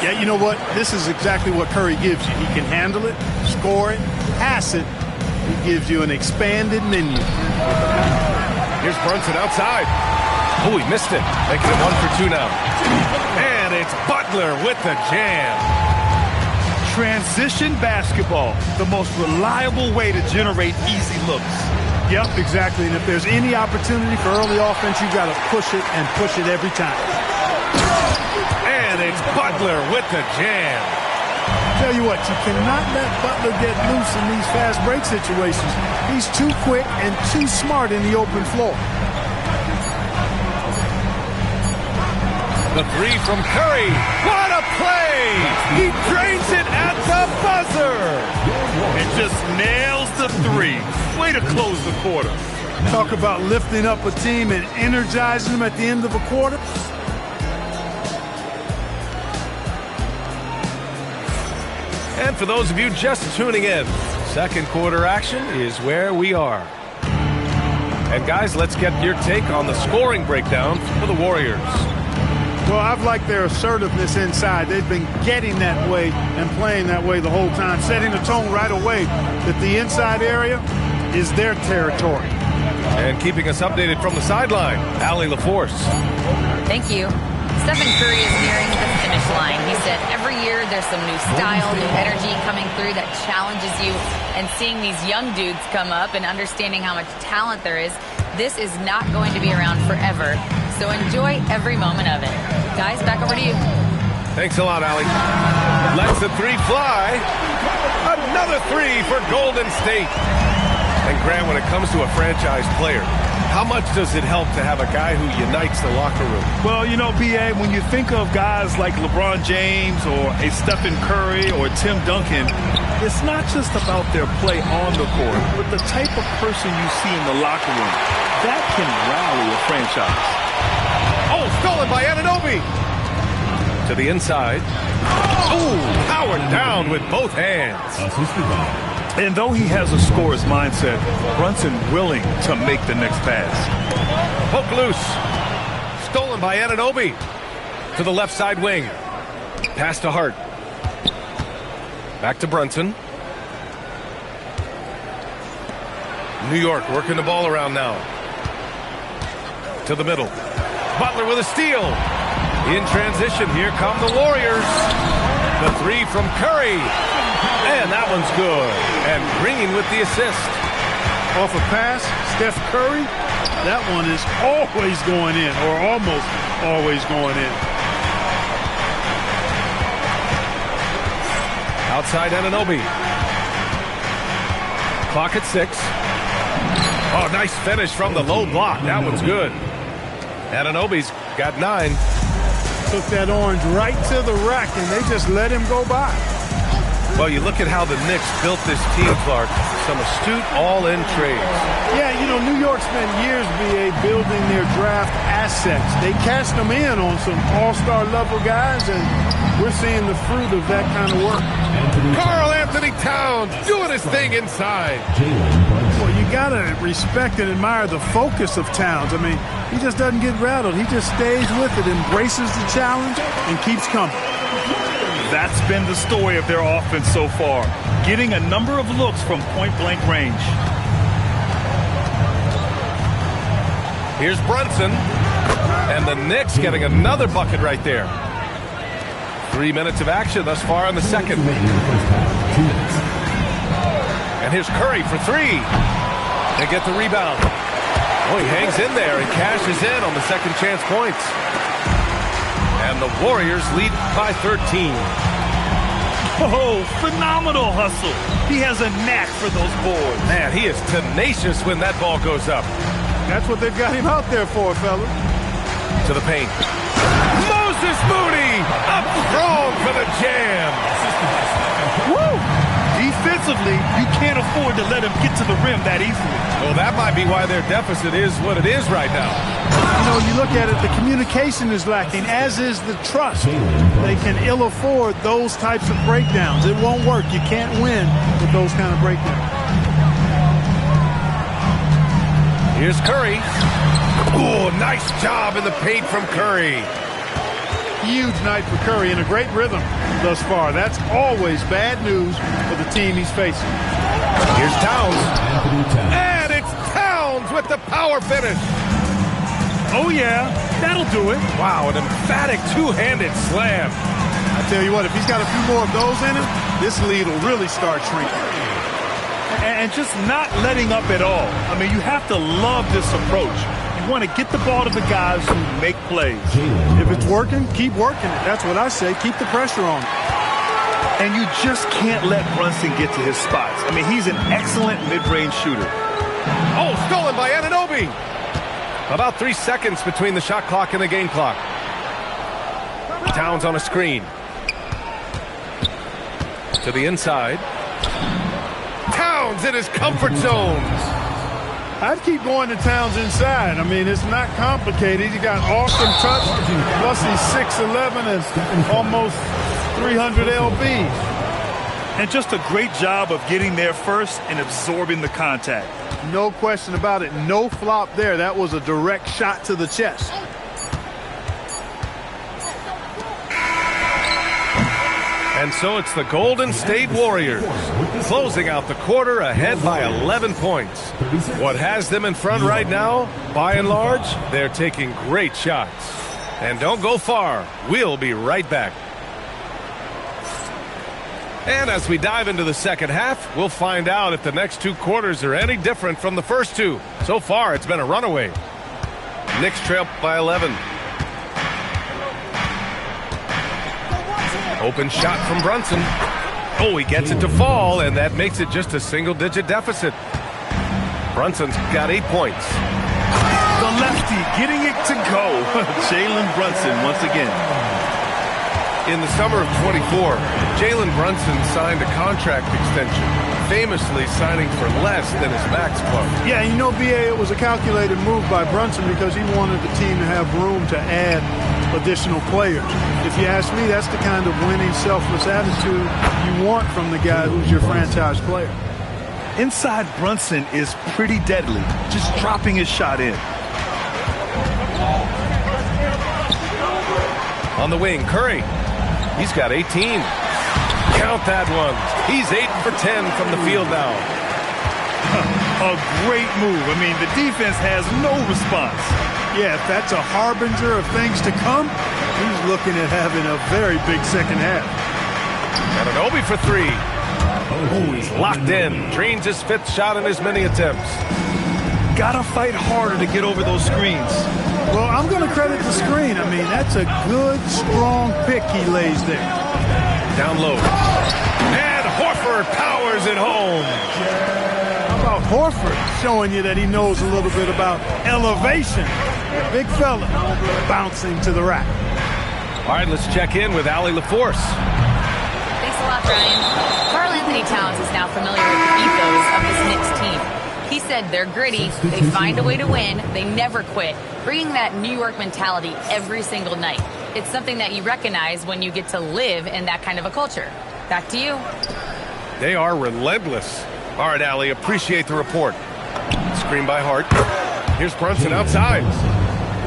Yeah, you know what? This is exactly what Curry gives you. He can handle it, score it, pass it. He gives you an expanded menu. Here's Brunson outside. Oh, he missed it. Making it 1 for 2 now. And it's Butler with the jam. Transition basketball, the most reliable way to generate easy looks. Yep, exactly. And if there's any opportunity for early offense, you've got to push it and push it every time. And it's Butler with the jam. Tell you what, you cannot let Butler get loose in these fast break situations. He's too quick and too smart in the open floor. The three from Curry. What a play! He drains it at the buzzer. And just nails the three. Way to close the quarter. Talk about lifting up a team and energizing them at the end of a quarter. And for those of you just tuning in, second quarter action is where we are. And guys, let's get your take on the scoring breakdown for the Warriors. Well, I've liked their assertiveness inside. They've been getting that way and playing that way the whole time, setting the tone right away that the inside area is their territory. And keeping us updated from the sideline, Allie LaForce. Thank you. Stephen Curry is nearing the finish line. He said every year there's some new style, new energy coming through that challenges you. And seeing these young dudes come up and understanding how much talent there is, this is not going to be around forever. So enjoy every moment of it. Guys, back over to you. Thanks a lot, Allie. Lets the three fly. Another three for Golden State. And Grant, when it comes to a franchise player, how much does it help to have a guy who unites the locker room? Well, you know, B.A., when you think of guys like LeBron James or a Stephen Curry or Tim Duncan, it's not just about their play on the court, but the type of person you see in the locker room. That can rally a franchise. Oh, stolen by Anunoby. To the inside. Oh, powered down with both hands. And though he has a scorer's mindset, Brunson willing to make the next pass. Poke loose. Stolen by Anunoby. To the left side wing. Pass to Hart. Back to Brunson. New York working the ball around now. To the middle. Butler with a steal. In transition, here come the Warriors. The three from Curry. And that one's good. And Green with the assist. Off a pass, Steph Curry, that one is always going in, or almost always going in. Outside Anunoby. Clock at 6. Oh, nice finish from the low block. That one's good. Anunoby's got 9. Took that orange right to the rack, and they just let him go by. Well, you look at how the Knicks built this team, Clark. Some astute all-in trades. Yeah, you know, New York spent years, B.A., building their draft assets. They cashed them in on some all-star level guys, and we're seeing the fruit of that kind of work. Karl Anthony Towns doing his thing inside. Well, you got to respect and admire the focus of Towns. I mean, he just doesn't get rattled. He just stays with it, embraces the challenge, and keeps coming. That's been the story of their offense so far, getting a number of looks from point-blank range. Here's Brunson, and the Knicks getting another bucket right there. 3 minutes of action thus far in the second. And here's Curry for 3. They get the rebound. Oh, he hangs in there and cashes in on the second chance points. And the Warriors lead by 13. Oh, phenomenal hustle. He has a knack for those boards. Man, he is tenacious when that ball goes up. That's what they've got him out there for, fellas. To the paint. Moses Moody up strong for the jam. Woo! Defensively, you can't afford to let him get to the rim that easily. Well, that might be why their deficit is what it is right now. You know, you look at it, the communication is lacking, as is the trust. They can ill afford those types of breakdowns. It won't work. You can't win with those kind of breakdowns. Here's Curry. Ooh, nice job in the paint from Curry. Huge night for Curry and a great rhythm thus far. That's always bad news for the team he's facing. Here's Towns. And it's Towns with the power finish. Oh, yeah, that'll do it. Wow, an emphatic two-handed slam. I tell you what, if he's got a few more of those in him, this lead will really start shrinking. And just not letting up at all. I mean, you have to love this approach. You want to get the ball to the guys who make plays. If it's working, keep working it. That's what I say. Keep the pressure on. And you just can't let Brunson get to his spots. I mean, he's an excellent mid-range shooter. Oh, stolen by Anunoby. About 3 seconds between the shot clock and the game clock. Towns on a screen. To the inside. Towns in his comfort zone. I'd keep going to Towns inside. I mean, it's not complicated. He got awesome touch, plus he's 6'11" and almost 300 lbs. And just a great job of getting there first and absorbing the contact. No question about it. No flop there. That was a direct shot to the chest. And so it's the Golden State Warriors closing out the quarter ahead by 11 points. What has them in front right now, by and large, they're taking great shots. And don't go far. We'll be right back. And as we dive into the second half, we'll find out if the next two quarters are any different from the first two. So far, it's been a runaway. Knicks trail by 11. Open shot from Brunson. Oh, he gets it to fall, and that makes it just a single-digit deficit. Brunson's got 8 points. The lefty getting it to go. Jalen Brunson once again. In the summer of 24, Jalen Brunson signed a contract extension, famously signing for less than his max quote. Yeah, you know, B.A., it was a calculated move by Brunson because he wanted the team to have room to add additional players. If you ask me, that's the kind of winning, selfless attitude you want from the guy who's your franchise player. Inside Brunson is pretty deadly, just dropping his shot in. On the wing, Curry. He's got 18. Count that one. He's 8 for 10 from the field now. A great move. I mean, the defense has no response. Yeah, if that's a harbinger of things to come, he's looking at having a very big second half. Anunoby for 3. Oh, he's locked in. Drains his 5th shot in as many attempts. Gotta fight harder to get over those screens. Well, I'm going to credit the screen. I mean, that's a good, strong pick he lays there. Down low. And Horford powers it home. How about Horford showing you that he knows a little bit about elevation? Big fella bouncing to the rack. All right, let's check in with Allie LaForce. Thanks a lot, Brian. Karl Anthony Towns is now familiar with the ethos of this Knicks team. He said they're gritty, they find a way to win, they never quit, bringing that New York mentality every single night. It's something that you recognize when you get to live in that kind of a culture. Back to you. They are relentless. All right, Allie, appreciate the report. Screen by Hart. Here's Brunson outside.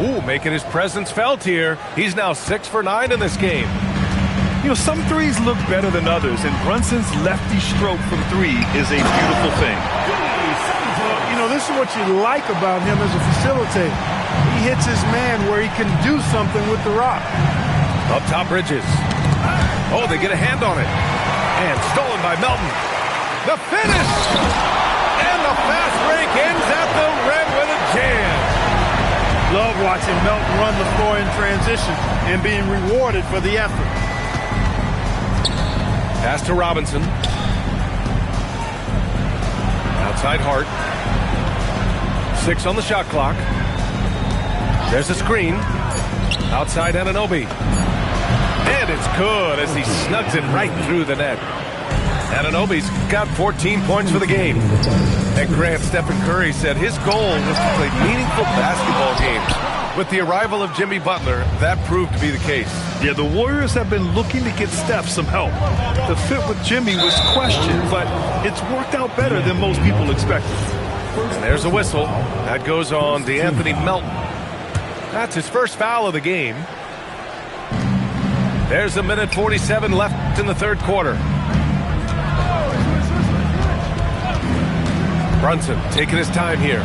Ooh, making his presence felt here. He's now 6 for 9 in this game. You know, some threes look better than others, and Brunson's lefty stroke from 3 is a beautiful thing. You know, this is what you like about him as a facilitator. He hits his man where he can do something with the rock. Up top, Bridges. Oh, they get a hand on it. And stolen by Melton. The finish! And the fast break ends at the rim with a jam. Love watching Melton run the floor in transition and being rewarded for the effort. Pass to Robinson. Outside Hart. 6 on the shot clock. There's a screen. Outside Anunoby. And it's good as he snugs it right through the net. Anunoby's got 14 points for the game. And Grant, Stephen Curry said his goal was to play meaningful basketball games. With the arrival of Jimmy Butler, that proved to be the case. Yeah, the Warriors have been looking to get Steph some help. The fit with Jimmy was questioned, but it's worked out better than most people expected. And there's a whistle. That goes on DeAnthony Melton. That's his first foul of the game. There's a minute 47 left in the third quarter. Brunson taking his time here.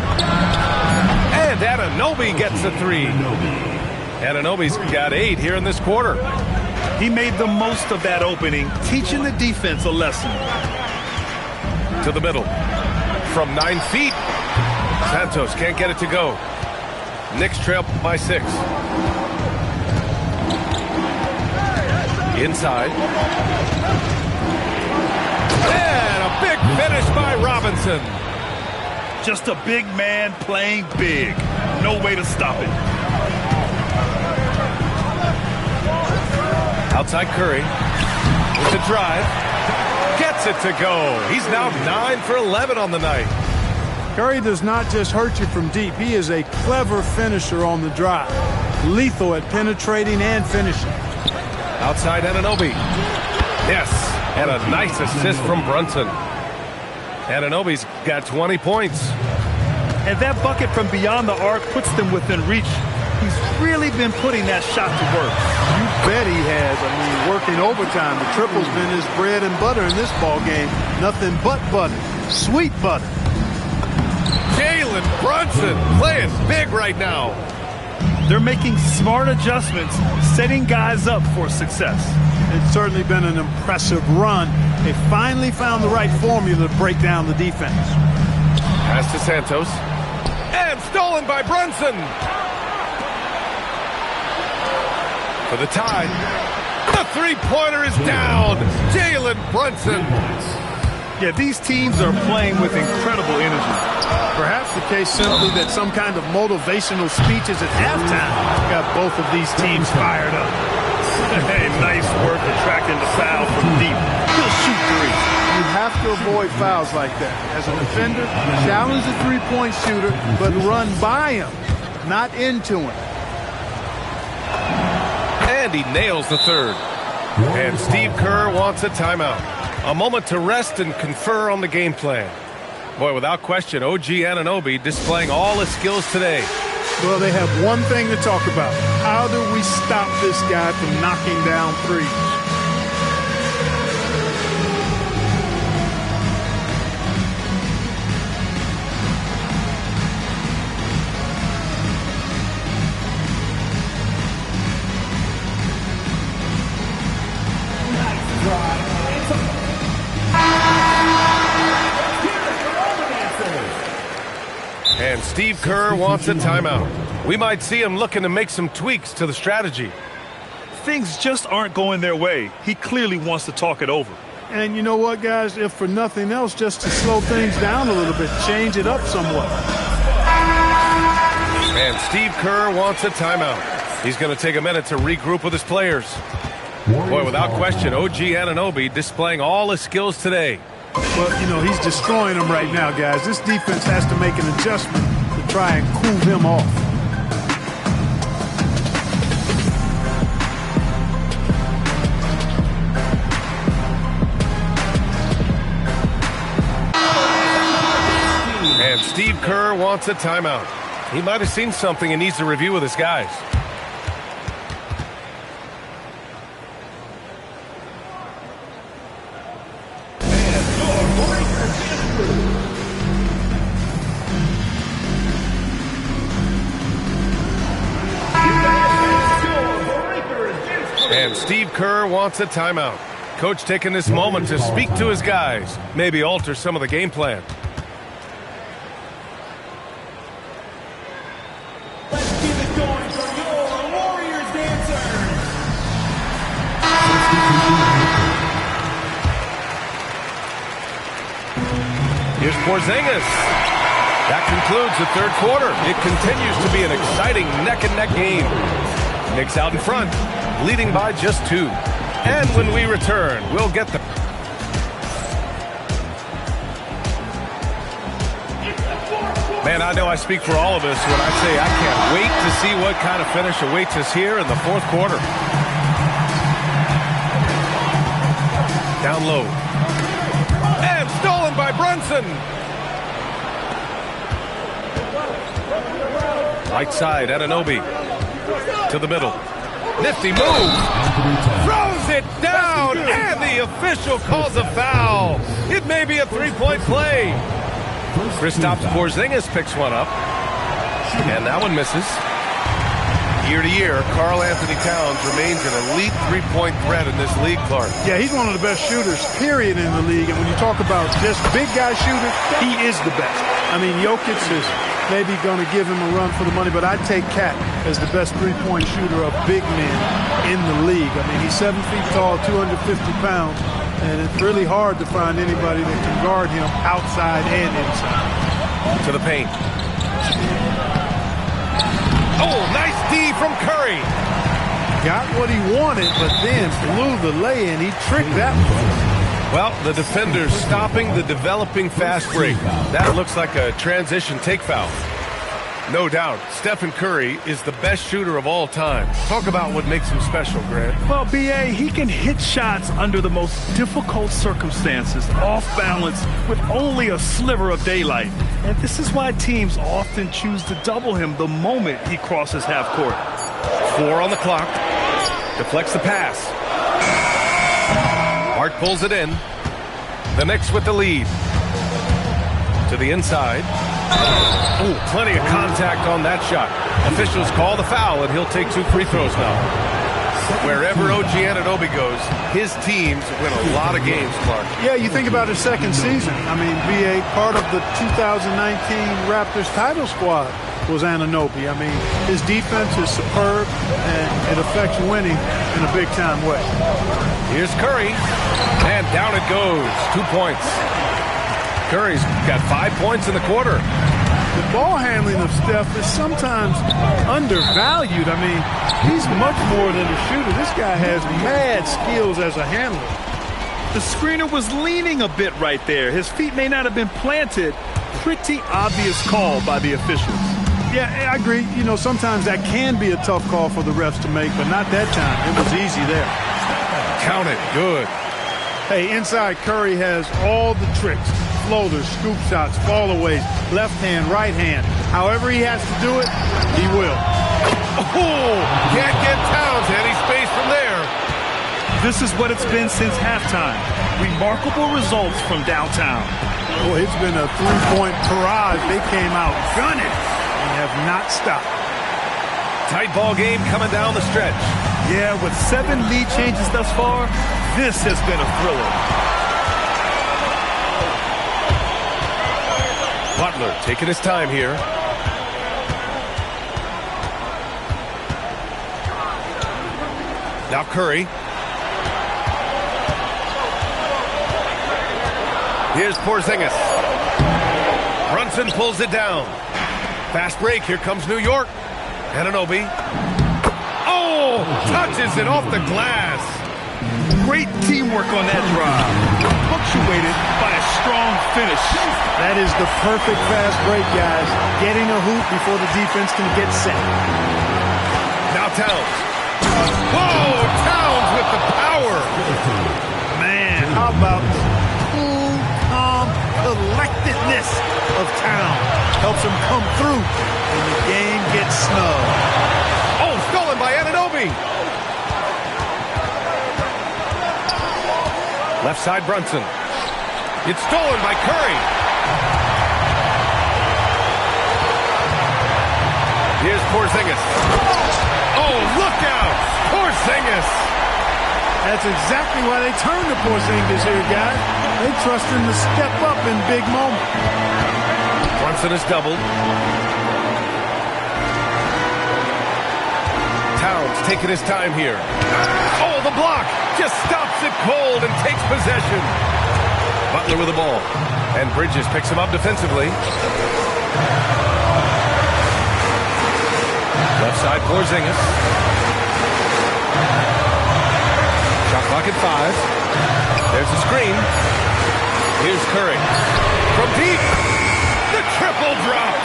And Anunoby gets a three. Anunoby's got 8 here in this quarter. He made the most of that opening, teaching the defense a lesson. To the middle. From 9 feet. Santos can't get it to go. Knicks trail by 6. Inside. And a big finish by Robinson. Just a big man playing big. No way to stop it. Outside Curry. With the drive. Gets it to go. He's now 9 for 11 on the night. Curry does not just hurt you from deep. He is a clever finisher on the drive. Lethal at penetrating and finishing. Outside Anunoby. Yes. And a nice assist from Brunson. Anunoby's got 20 points. And that bucket from beyond the arc puts them within reach. He's really been putting that shot to work. You bet he has. I mean, working overtime. The triple's been his bread and butter in this ball game. Nothing but butter. Sweet butter. Jalen Brunson playing big right now. They're making smart adjustments, setting guys up for success. It's certainly been an impressive run. They finally found the right formula to break down the defense. Pass to Santos. And stolen by Brunson. For the tie. The three-pointer is down. Jalen Brunson. Yeah, these teams are playing with incredible energy. Perhaps the case simply that some kind of motivational speeches at halftime got both of these teams fired up. Hey, nice work attracting the foul from deep. He'll shoot 3. You have to avoid fouls like that. As a defender, challenge the three-point shooter, but run by him, not into him. And he nails the third. And Steve Kerr wants a timeout. A moment to rest and confer on the game plan. Boy, without question, OG Anunoby displaying all his skills today. Well, they have one thing to talk about. How do we stop this guy from knocking down threes? And Steve Kerr wants a timeout. We might see him looking to make some tweaks to the strategy. Things just aren't going their way. He clearly wants to talk it over. And you know what, guys? If for nothing else, just to slow things down a little bit, change it up somewhat. And Steve Kerr wants a timeout. He's going to take a minute to regroup with his players. Boy, without question, OG Anunoby displaying all his skills today. Well, you know, he's destroying them right now, guys. This defense has to make an adjustment to try and cool him off. And Steve Kerr wants a timeout. He might have seen something and needs to review with his guys. And Steve Kerr wants a timeout. Coach taking this moment to speak to his guys, maybe alter some of the game plan. Let's keep it going for your Warriors dancers. Here's Porzingis. That concludes the third quarter. It continues to be an exciting neck-and-neck game. Knicks out in front. leading by just 2. And when we return, we'll get the... Man, I know I speak for all of us when I say I can't wait to see what kind of finish awaits us here in the fourth quarter. Down low. And stolen by Brunson. Right side, Anunoby. To the middle. Nifty move. Throws it down, and the official calls a foul. It may be a three-point play. Kristaps Porzingis picks one up, and that one misses. Year to year, Karl Anthony Towns remains an elite three-point threat in this league, Clark. Yeah, he's one of the best shooters, period, in the league. And when you talk about just big guy shooters, he is the best. I mean, Jokic is maybe going to give him a run for the money, but I take Cat as the best three-point shooter of big men in the league. I mean, he's 7 feet tall, 250 pounds. And it's really hard to find anybody that can guard him outside and inside. To the paint. Oh, nice D from Curry. Got what he wanted, but then blew the lay-in. He tricked that one. Well, the defender's stopping the developing fast break. That looks like a transition take foul. No doubt, Stephen Curry is the best shooter of all time. Talk about what makes him special, Grant. Well, B.A., he can hit shots under the most difficult circumstances, off balance, with only a sliver of daylight. And this is why teams often choose to double him the moment he crosses half court. 4 on the clock. Deflects the pass. Hart pulls it in. The Knicks with the lead. To the inside. Oh, plenty of contact on that shot. Officials call the foul, and he'll take 2 free throws now. Wherever OG Anunoby goes, his teams win a lot of games, Clark. Yeah, you think about his second season. I mean, BA, part of the 2019 Raptors title squad was Anunoby. I mean, his defense is superb, and it affects winning in a big-time way. Here's Curry, and down it goes. 2 points. Curry's got 5 points in the quarter. The ball handling of Steph is sometimes undervalued. I mean, he's much more than a shooter. This guy has mad skills as a handler. The screener was leaning a bit right there. His feet may not have been planted. Pretty obvious call by the officials. Yeah, I agree. You know, sometimes that can be a tough call for the refs to make, but not that time. It was easy there. Count it. Good. Hey, inside Curry has all the tricks. Floaters, scoop shots, fallaways, left hand, right hand. However he has to do it, he will. Oh, can't get Towns any space from there. This is what it's been since halftime. Remarkable results from downtown. Boy, it's been a three-point barrage. They came out gunning and have not stopped. Tight ball game coming down the stretch. Yeah, with 7 lead changes thus far, this has been a thriller. Butler taking his time here. Now Curry. Here's Porzingis. Brunson pulls it down. Fast break. Here comes New York. Anunoby. Oh! Touches it off the glass. Great teamwork on that drive, punctuated by a strong finish. That is the perfect fast break, guys. Getting a hoop before the defense can get set. Now Towns. Whoa! Towns with the power. Man, how about the cool, calm collectedness of Towns? Helps him come through when the game gets snug. Oh, stolen by Anunoby. Left side Brunson. It's stolen by Curry. Here's Porzingis. Oh, look out! Porzingis! That's exactly why they turned to Porzingis here, guys. They trust him to step up in big moments. Brunson is doubled. Towns taking his time here. Oh, the block! Just stops it cold and takes possession. Butler with the ball. And Bridges picks him up defensively. Left side Porzingis. Shot clock at 5. There's the screen. Here's Curry. From deep, the triple drop.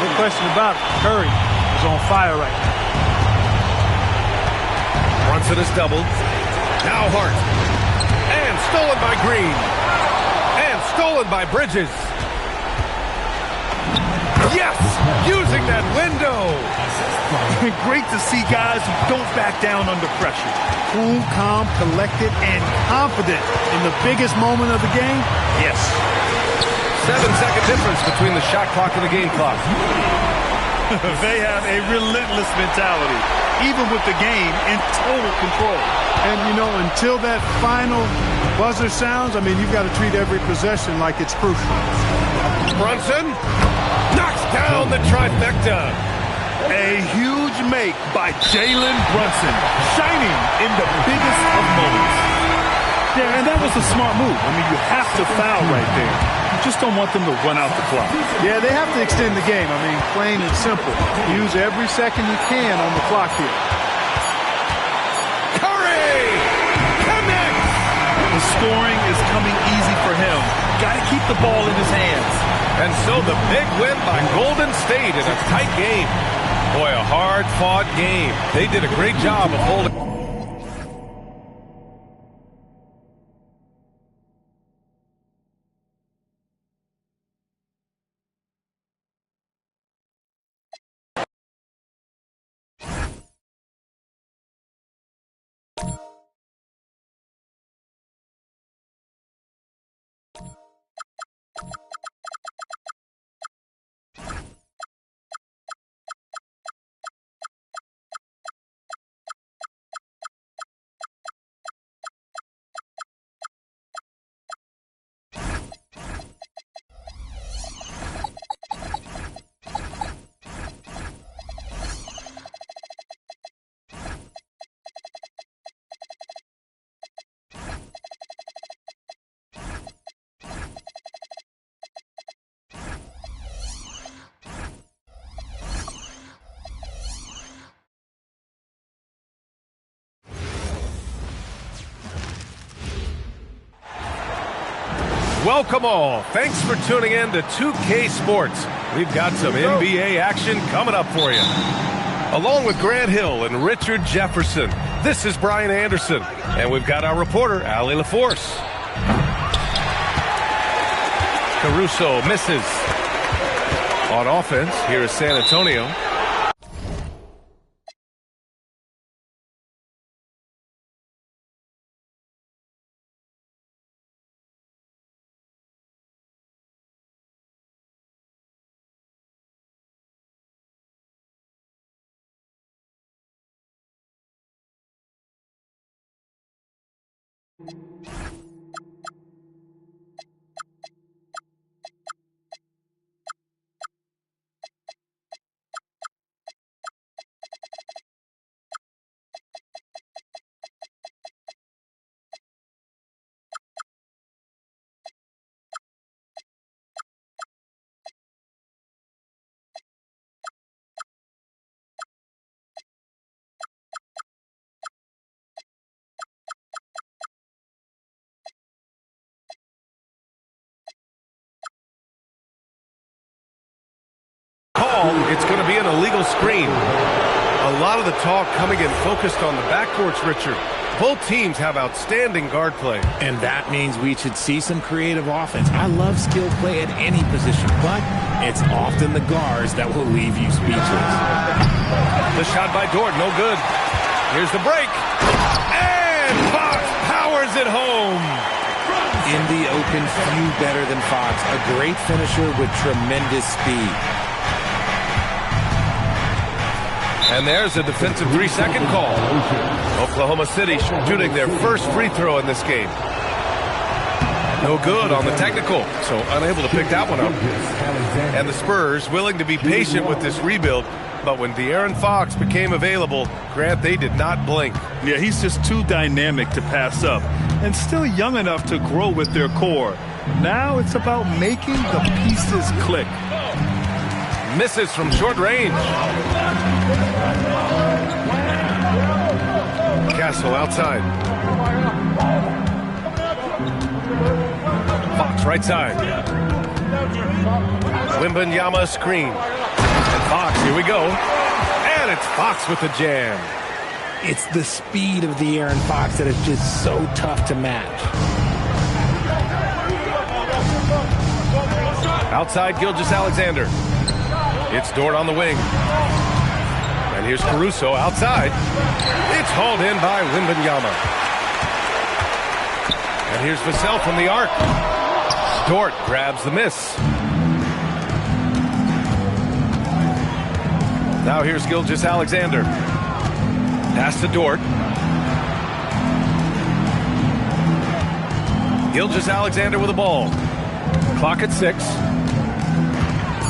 No question about it. Curry is on fire right now. Brunson is doubled. Now Hart. And stolen by Green. And stolen by Bridges. Yes! Using that window. Great to see guys who don't back down under pressure. Cool, calm, collected, and confident in the biggest moment of the game. Yes. 7-second difference between the shot clock and the game clock. They have a relentless mentality, even with the game in total control. And, you know, until that final buzzer sounds, I mean, you've got to treat every possession like it's crucial. Brunson knocks down the trifecta. A huge make by Jalen Brunson, shining in the biggest of moments. Yeah, and that was a smart move. I mean, you have to foul right there. You just don't want them to run out the clock. Yeah, they have to extend the game. I mean, plain and simple. Use every second you can on the clock here. Curry connects. The scoring is coming easy for him. Got to keep the ball in his hands. And so the big win by Golden State in a tight game. Boy, a hard-fought game. They did a great job of holding. Welcome all. Thanks for tuning in to 2K Sports. We've got some NBA action coming up for you. Along with Grant Hill and Richard Jefferson, this is Brian Anderson. And we've got our reporter, Allie LaForce. Caruso misses. On offense, here is San Antonio. It's going to be an illegal screen. A lot of the talk coming in focused on the backcourts, Richard. Both teams have outstanding guard play. And that means we should see some creative offense. I love skilled play at any position, but it's often the guards that will leave you speechless. The shot by Dort, no good. Here's the break. And Fox powers it home. In the open, few better than Fox. A great finisher with tremendous speed. And there's a defensive 3-second call. Oklahoma City shooting their first free throw in this game. No good on the technical, so unable to pick that one up. And the Spurs willing to be patient with this rebuild, but when De'Aaron Fox became available, Grant, they did not blink. Yeah, he's just too dynamic to pass up and still young enough to grow with their core. Now it's about making the pieces click. Misses from short range. Castle outside. Fox right side. Wembanyama screen. And Fox, here we go. And it's Fox with the jam. It's the speed of the Aaron Fox that is just so tough to match. Outside Gilgeous-Alexander. It's Dort on the wing. And here's Caruso outside. It's hauled in by Wembanyama. And here's Vassell from the arc. Dort grabs the miss. Now here's Gilgeous-Alexander. Pass to Dort. Gilgeous-Alexander with the ball. Clock at 6.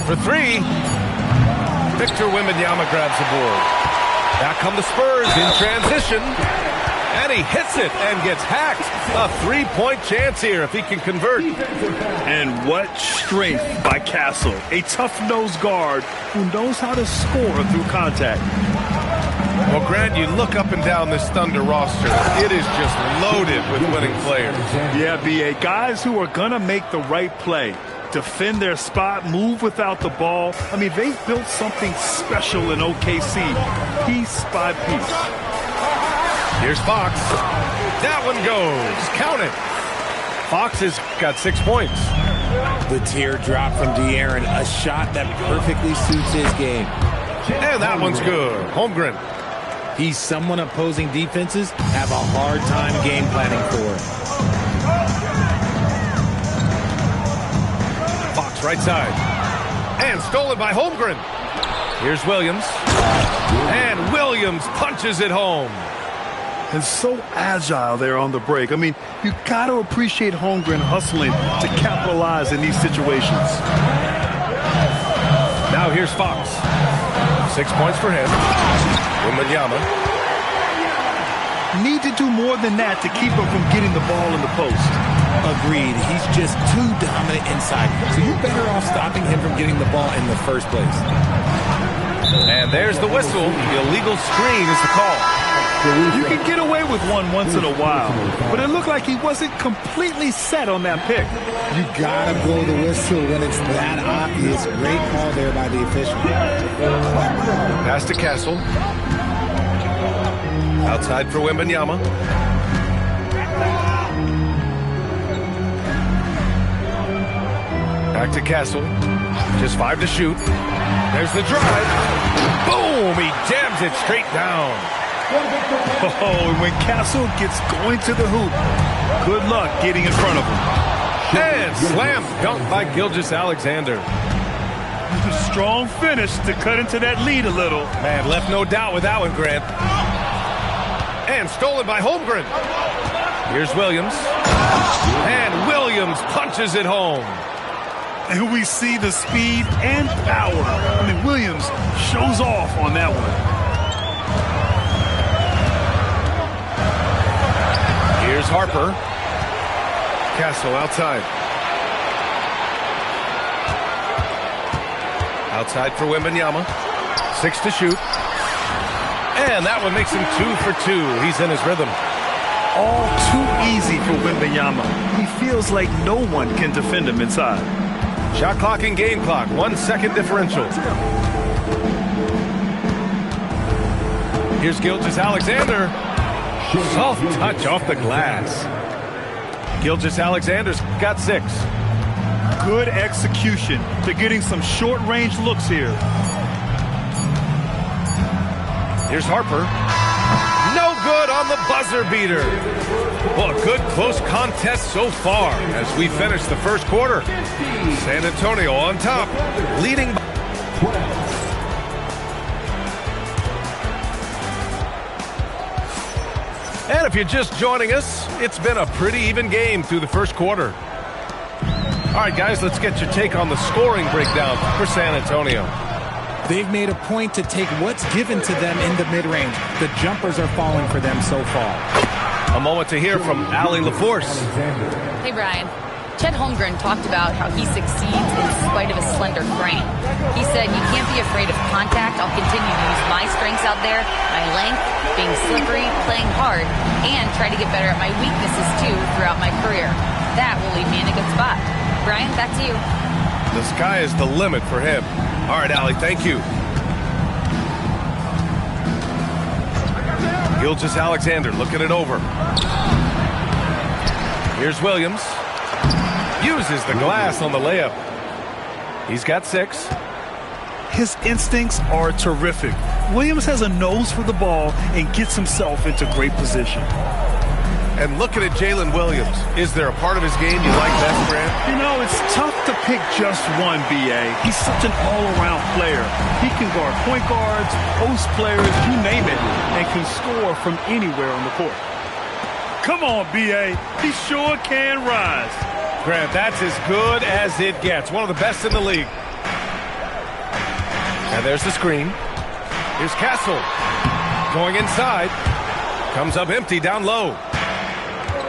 For 3. Victor Wembanyama grabs the board. Back come the Spurs in transition. And he hits it and gets hacked. A 3-point chance here if he can convert. And what strength by Castle. A tough-nosed guard who knows how to score through contact. Well, Grant, you look up and down this Thunder roster. It is just loaded with winning players. Yeah, B.A. Guys who are going to make the right play. Defend their spot, move without the ball. I mean, they've built something special in OKC, piece by piece. Here's Fox. That one goes. Count it. Fox has got 6 points. The teardrop from De'Aaron, a shot that perfectly suits his game. And that one's good. Holmgren. He's someone opposing defenses have a hard time game planning for. Fox right side. And stolen by Holmgren. Here's Williams. And Williams punches it home. And so agile there on the break. I mean, you got to appreciate Holmgren hustling to capitalize in these situations. Now here's Fox. 6 points for him. Wembanyama. Need to do more than that to keep him from getting the ball in the post. Agreed. He's just too dominant inside. So you're better off stopping him from getting the ball in the first place. And there's the whistle. The illegal screen is the call. You can get away with one once in a while, but it looked like he wasn't completely set on that pick. You gotta blow the whistle when it's that obvious. Great call there by the official. Pass to Castle. Outside for Wembanyama. Back to Castle. Just 5 to shoot. There's the drive. Boom! He jams it straight down. Oh, and when Castle gets going to the hoop, good luck getting in front of him. And slam dunk by Gilgeous-Alexander. Strong finish to cut into that lead a little. Man, left no doubt with that one, Grant. And stolen by Holmgren. Here's Williams. And Williams punches it home. And we see the speed and power. I mean, Williams shows off on that one. Here's Harper. Castle outside. Outside for Wembanyama. 6 to shoot. And that one makes him 2 for 2. He's in his rhythm. All too easy for Wembanyama. He feels like no one can defend him inside. Shot clock and game clock. 1 second differential. Here's Gilgeous-Alexander. Soft touch off the glass. Gilgeous-Alexander's got 6. Good execution. They're getting some short-range looks here. Here's Harper. No good on the buzzer beater. Well, a good close contest so far as we finish the first quarter. San Antonio on top, leading by 12. And if you're just joining us, it's been a pretty even game through the first quarter. All right, guys, let's get your take on the scoring breakdown for San Antonio. They've made a point to take what's given to them in the mid-range. The jumpers are falling for them so far. A moment to hear from Allie LaForce. Hey, Brian. Chet Holmgren talked about how he succeeds in spite of a slender frame. He said, "You can't be afraid of contact. I'll continue to use my my strengths out there, my length, being slippery, playing hard, and try to get better at my weaknesses too throughout my career. That will leave me in a good spot. Brian, back to you. The sky is the limit for him. All right, Allie, thank you. Gilgeous-Alexander looking it over. Here's Williams. Uses the glass on the layup. He's got 6. His instincts are terrific. Williams has a nose for the ball and gets himself into great position. And looking at Jalen Williams, is there a part of his game you like best, Grant? You know, it's tough to pick just one, B.A. He's such an all-around player. He can guard point guards, post players, you name it, and can score from anywhere on the court. Come on, B.A. He sure can rise. Grant, that's as good as it gets. One of the best in the league. And there's the screen. Here's Castle. Going inside. Comes up empty down low.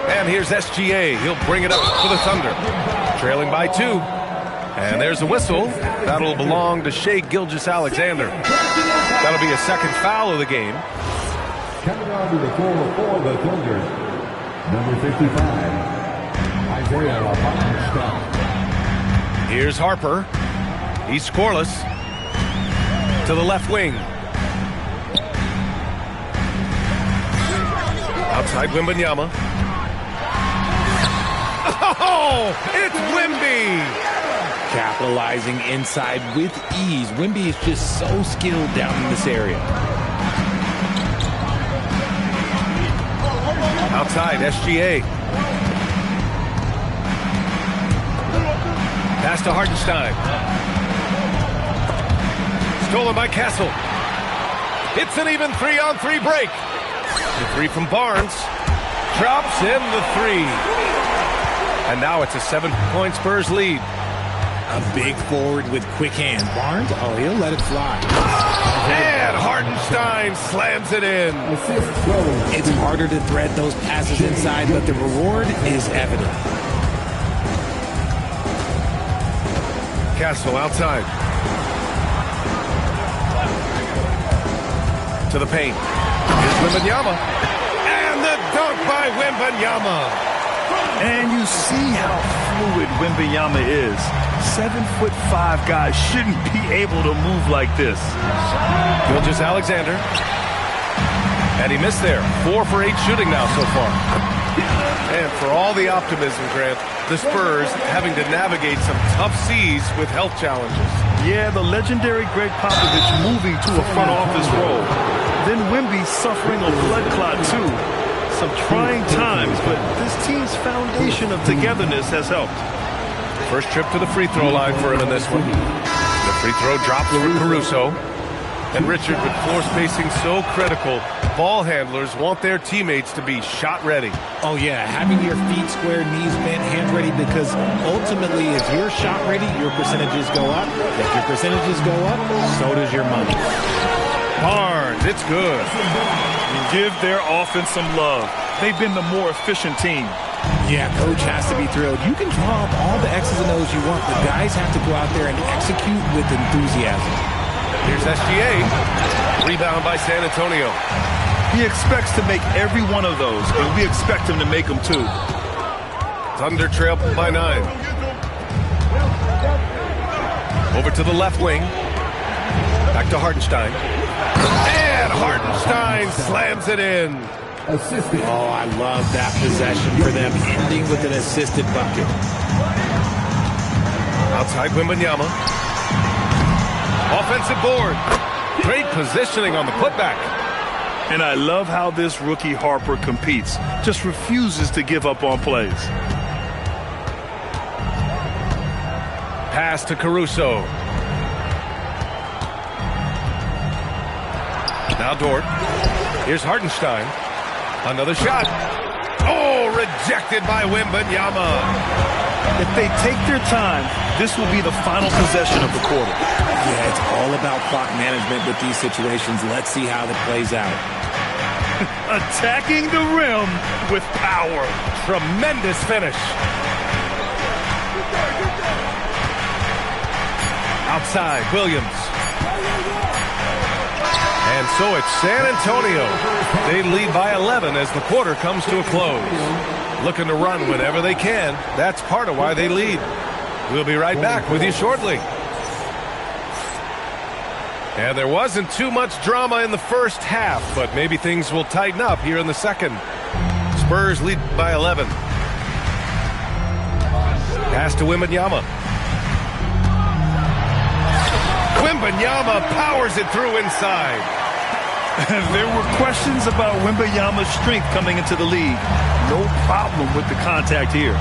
And here's SGA. He'll bring it up for the Thunder. Trailing by 2. And there's a whistle. That'll belong to Shai Gilgeous-Alexander. That'll be a second foul of the game. Coming on to the floor for the Thunder, number 55. Here's Harper. He's scoreless. To the left wing. Outside Wembanyama. Oh, it's Wemby! Capitalizing inside with ease. Wemby is just so skilled down in this area. Outside, SGA. Pass to Hartenstein. Stolen by Castle. It's an even 3-on-3 break. The 3 from Barnes. Drops in the 3. And now it's a 7-point Spurs lead. A big forward with quick hands. Barnes, oh, he'll let it fly. And Hartenstein slams it in. It's harder to thread those passes inside, but the reward is evident. Castle outside. To the paint. Here's Wembanyama. And the dunk by Wembanyama. And you see how fluid Wembanyama is. 7'5" guys shouldn't be able to move like this. Gilgeous-Alexander. And he missed there. 4 for 8 shooting now so far. And for all the optimism, Grant, the Spurs having to navigate some tough seas with health challenges. Yeah, the legendary Greg Popovich moving to a front office role. Then Wemby suffering a blood clot too. Some trying times, but this team's foundation of togetherness has helped. First trip to the free throw line for him in this one. The free throw drops for Caruso. And Richard, with floor spacing so critical, ball handlers want their teammates to be shot ready. Oh, yeah, having your feet square, knees bent, hand ready, because ultimately, if you're shot ready, your percentages go up. If your percentages go up, so does your money. Barnes, it's good. Give their offense some love. They've been the more efficient team. Yeah, coach has to be thrilled. You can draw up all the X's and O's you want, but guys have to go out there and execute with enthusiasm. Here's SGA. Rebound by San Antonio. He expects to make every one of those, and we expect him to make them too. Thunder trail by 9. Over to the left wing. Back to Hartenstein. And Hartenstein slams it in. Assisted. Oh, I love that possession for them, ending with an assisted bucket. Outside Wembanyama. Offensive board. Great positioning on the putback. And I love how this rookie Harper competes. Just refuses to give up on plays. Pass to Caruso. Now Dort. Here's Hartenstein. Another shot. Oh, rejected by Wembanyama. If they take their time, this will be the final possession of the quarter. Yeah, it's all about clock management with these situations. Let's see how that plays out. Attacking the rim with power. Tremendous finish. Outside, Williams. And And so it's San Antonio. They lead by 11 as the quarter comes to a close. Looking to run whenever they can. That's part of why they lead. We'll be right back with you shortly. And there wasn't too much drama in the first half, but maybe things will tighten up here in the second. Spurs lead by 11. Pass to Wembanyama. Wembanyama powers it through inside. There were questions about Wembanyama's strength coming into the league. No problem with the contact here.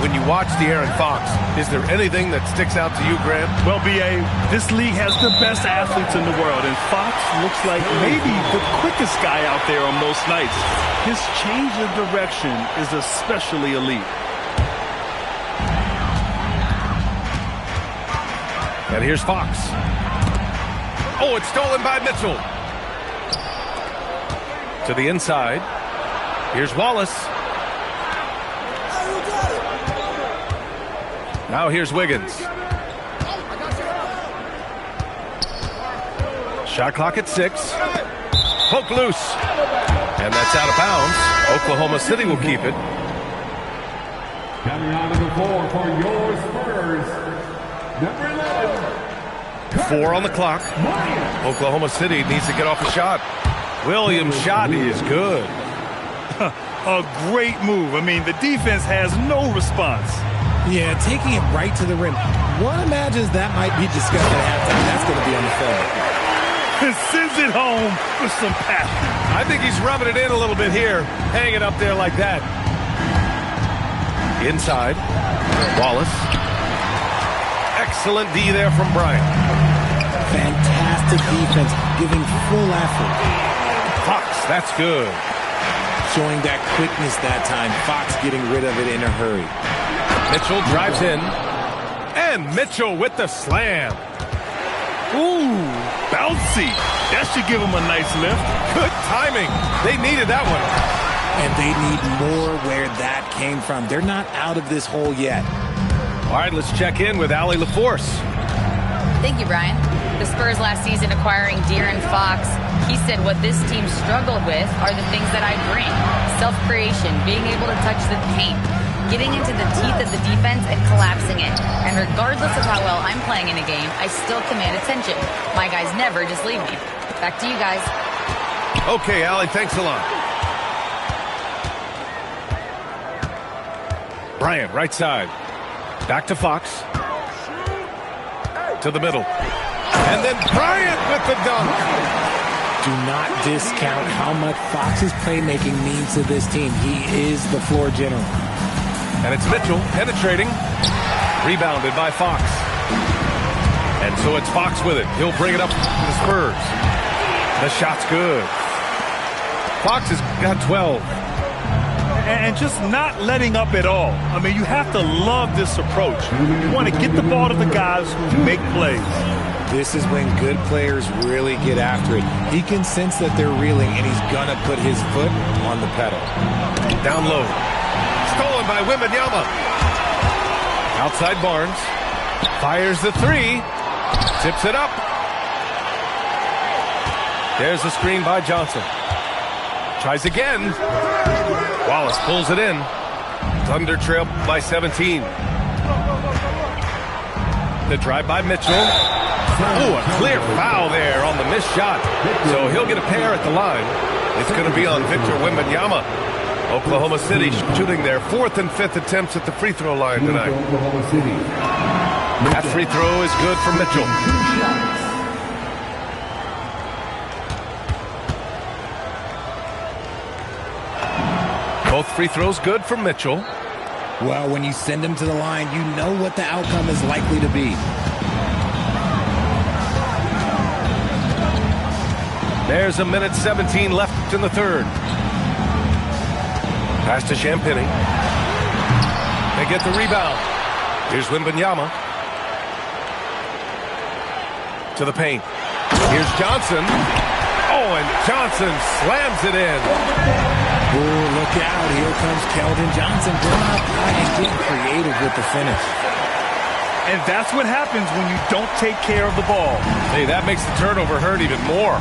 When you watch De'Aaron Fox, is there anything that sticks out to you, Grant? Well, B.A., this league has the best athletes in the world, and Fox looks like maybe the quickest guy out there on most nights. His change of direction is especially elite. And here's Fox. Oh, it's stolen by Mitchell. To the inside. Here's Wallace. Now here's Wiggins. Shot clock at 6. Poke loose. And that's out of bounds. Oklahoma City will keep it. Coming onto the floor for your Spurs, number 11. 4 on the clock. Oklahoma City needs to get off a shot. Williams' shot is good. A great move. I mean, the defense has no response. Yeah, taking it right to the rim. One imagines that might be discussed at halftime. That's going to be on the film. Sends it home with some passion. I think he's rubbing it in a little bit here. Hang it up there like that. Inside. Wallace. Excellent D there from Bryant. Fantastic defense, giving full effort. Fox, that's good. Showing that quickness that time. Fox getting rid of it in a hurry. Mitchell drives in. And Mitchell with the slam. Ooh, bouncy. That should give him a nice lift. Good timing. They needed that one. And they need more where that came from. They're not out of this hole yet. All right, let's check in with Allie LaForce. Thank you, Brian. The Spurs last season acquiring De'Aaron Fox, he said what this team struggled with are the things that I bring. Self-creation, being able to touch the paint, getting into the teeth of the defense and collapsing it. And regardless of how well I'm playing in a game, I still command attention. My guys never just leave me. Back to you guys. Okay, Allie, thanks a lot. Bryant, right side. Back to Fox. To the middle. And then Bryant with the dunk. Do not discount how much Fox's playmaking means to this team. He is the floor general. And it's Mitchell penetrating. Rebounded by Fox. And so it's Fox with it. He'll bring it up to the Spurs. The shot's good. Fox has got 12. And just not letting up at all. I mean, you have to love this approach. You want to get the ball to the guys who make plays. This is when good players really get after it. He can sense that they're reeling, and he's going to put his foot on the pedal. Down low. Stolen by Wembanyama. Outside Barnes. Fires the 3. Tips it up. There's the screen by Johnson. Tries again. Wallace pulls it in. Thunder trail by 17. The drive by Mitchell. Oh, a clear foul there on the missed shot. So he'll get a pair at the line. It's going to be on Victor Wembanyama. Oklahoma City shooting their 4th and 5th attempts at the free throw line tonight. That free throw is good for Mitchell. Both free throws good for Mitchell. Well, when you send him to the line, you know what the outcome is likely to be. There's a minute 17 left in the third. Pass to Champagny. They get the rebound. Here's Wembanyama. To the paint. Here's Johnson. Oh, and Johnson slams it in. Oh, look out. Here comes Keldon Johnson going up high and getting creative with the finish. And that's what happens when you don't take care of the ball. Hey, that makes the turnover hurt even more.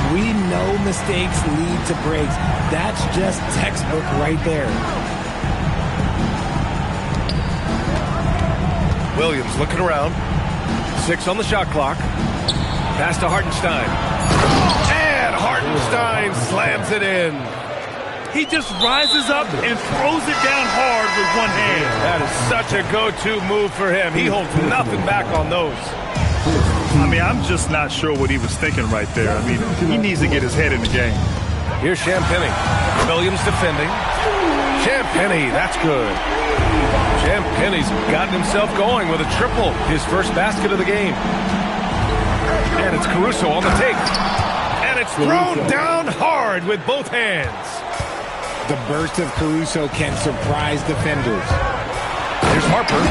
We know mistakes lead to breaks. That's just textbook right there. Williams looking around. 6 on the shot clock. Pass to Hartenstein. And Hartenstein slams it in. He just rises up and throws it down hard with one hand. That is such a go-to move for him. He holds nothing back on those. I mean, I'm just not sure what he was thinking right there. I mean, he needs to get his head in the game. Here's Champagny. Williams defending. Champagny, that's good. Champagny's gotten himself going with a triple, his first basket of the game. And it's Caruso on the take. And it's thrown down hard with both hands. The burst of Caruso can surprise defenders. Here's Harper.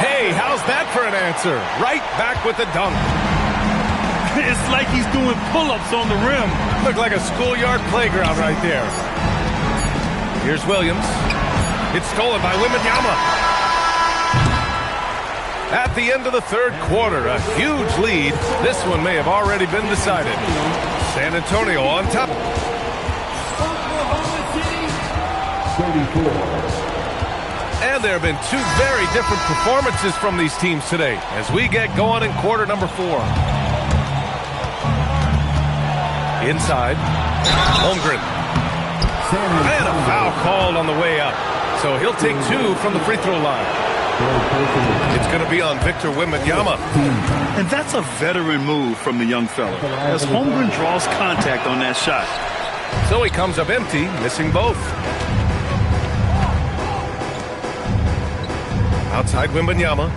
Hey, how's that for an answer? Right back with the dunk. It's like he's doing pull-ups on the rim. Looked like a schoolyard playground right there. Here's Williams. It's stolen by Wembanyama. At the end of the third quarter, a huge lead. This one may have already been decided. San Antonio on top. 34. And there have been 2 very different performances from these teams today as we get going in quarter number 4. Inside, Holmgren. And a foul called on the way up. So he'll take 2 from the free throw line. It's going to be on Victor Wembanyama. And that's a veteran move from the young fella, as Holmgren draws contact on that shot. So he comes up empty, missing both. Outside Wembanyama.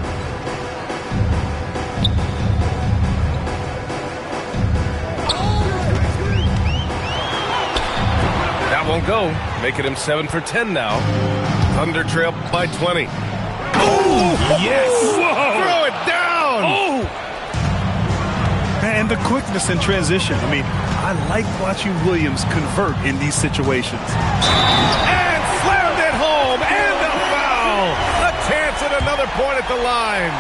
That won't go. Making him 7 for 10 now. Thunder trail by 20. Oh! Yes! Whoa. Throw it down! Oh! And the quickness in transition. I mean, I like watching Williams convert in these situations. And slammed it home! And the foul! A chance at another point at the line.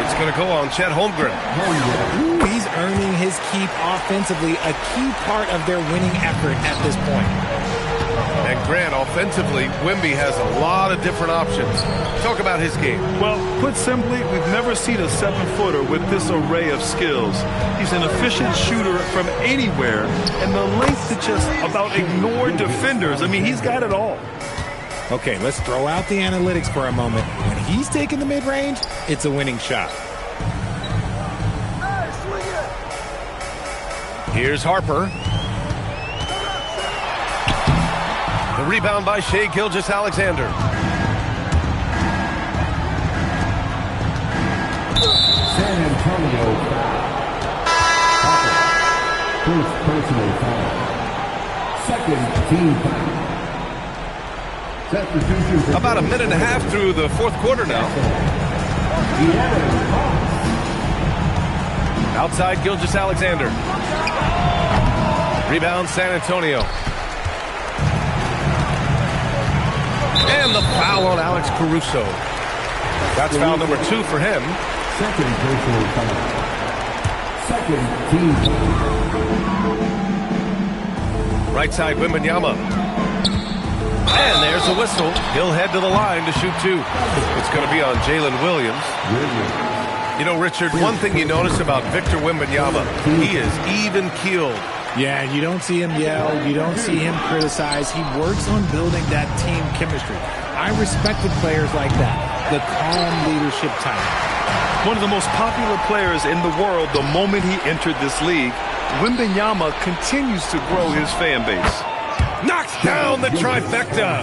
It's going to go on Chet Holmgren. Ooh, he's earning his keep offensively, a key part of their winning effort at this point. And Grant, offensively, Wemby has a lot of different options. Talk about his game. Well, put simply, we've never seen a 7-footer with this array of skills. He's an efficient shooter from anywhere, and the length to just about ignore defenders. I mean, he's got it all. Okay, let's throw out the analytics for a moment. When he's taking the mid-range, it's a winning shot. Here's Harper. The rebound by Shai Gilgeous-Alexander. San Antonio foul. First personal foul. Second team foul. About a minute and a half through the fourth quarter now. Outside Gilgeous-Alexander. Rebound San Antonio. And the foul on Alex Caruso. That's foul number 2 for him. Second personal foul. Second team foul. Right side Wembanyama. And there's a whistle. He'll head to the line to shoot 2. It's going to be on Jalen Williams. You know, Richard, one thing you notice about Victor Wembanyama, he is even-keeled. Yeah, you don't see him yell. You don't see him criticize. He works on building that team chemistry. I respected players like that, the calm leadership type. One of the most popular players in the world the moment he entered this league, Wembanyama continues to grow his fan base. Knocks down the trifecta.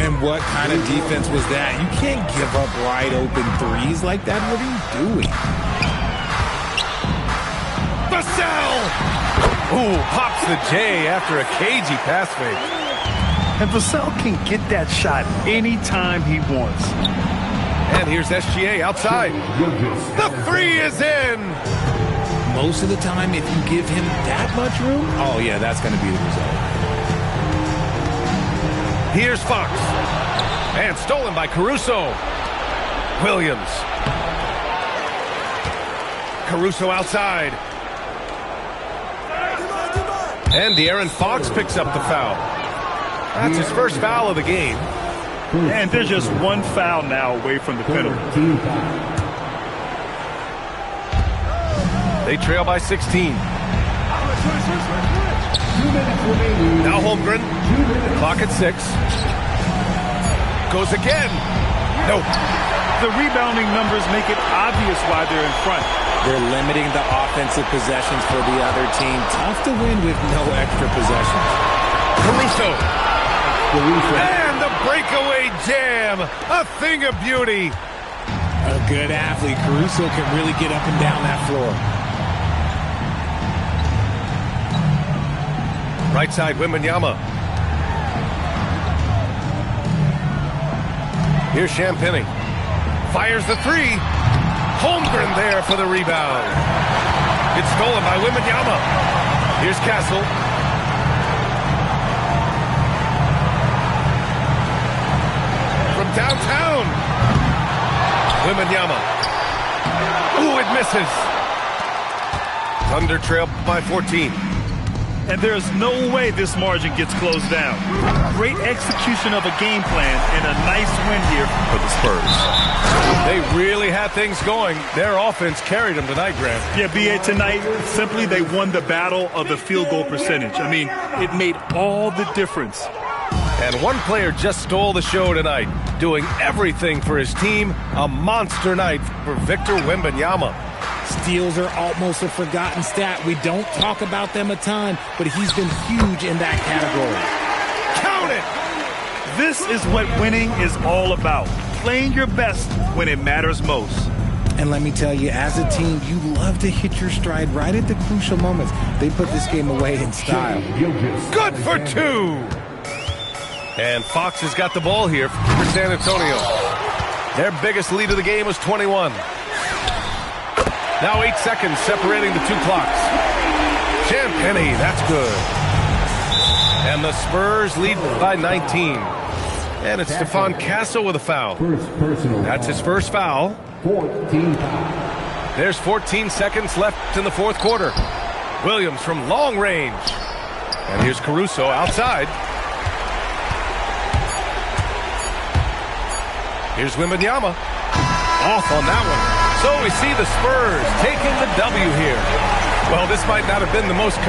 And what kind of defense was that? You can't give up wide open threes like that. What are you doing? Vassell! Ooh, pops the J after a cagey pass fake. And Vassell can get that shot anytime he wants. And here's SGA outside. The 3 is in. Most of the time, if you give him that much room, oh yeah, that's going to be the result. Here's Fox. And stolen by Caruso. Williams. Caruso outside. And De'Aaron Fox picks up the foul. That's his first foul of the game. And they're just one foul now away from the penalty. They trail by 16. Now Holmgren. Clock at 6. Goes again. No. The rebounding numbers make it obvious why they're in front. They're limiting the offensive possessions for the other team. Tough to win with no extra possessions. Caruso. And the breakaway jam. A thing of beauty. A good athlete. Caruso can really get up and down that floor. Right side, Wembanyama. Here's Champagny. Fires the three. Holmgren there for the rebound. It's stolen by Wembanyama. Here's Castle. From downtown. Wembanyama. Ooh, it misses. Thunder trail by 14. And there's no way this margin gets closed down. Great execution of a game plan and a nice win here for the Spurs. They really had things going. Their offense carried them tonight, Grant. Yeah, B.A., tonight, simply they won the battle of the field goal percentage. I mean, it made all the difference. And one player just stole the show tonight, doing everything for his team. A monster night for Victor Wembanyama. Steals are almost a forgotten stat. We don't talk about them a ton, but he's been huge in that category. Count it! This is what winning is all about. Playing your best when it matters most. And let me tell you, as a team, you love to hit your stride right at the crucial moments. They put this game away in style. Good for 2! And Fox has got the ball here for San Antonio. Their biggest lead of the game was 21. Now 8 seconds separating the two clocks. Champagny, that's good. And the Spurs lead by 19. And it's Stephon Castle with a foul. That's his first foul. 14 There's 14 seconds left in the fourth quarter. Williams from long range. And here's Caruso outside. Here's Wembanyama. Off on that one. So we see the Spurs taking the W here. Well, this might not have been the most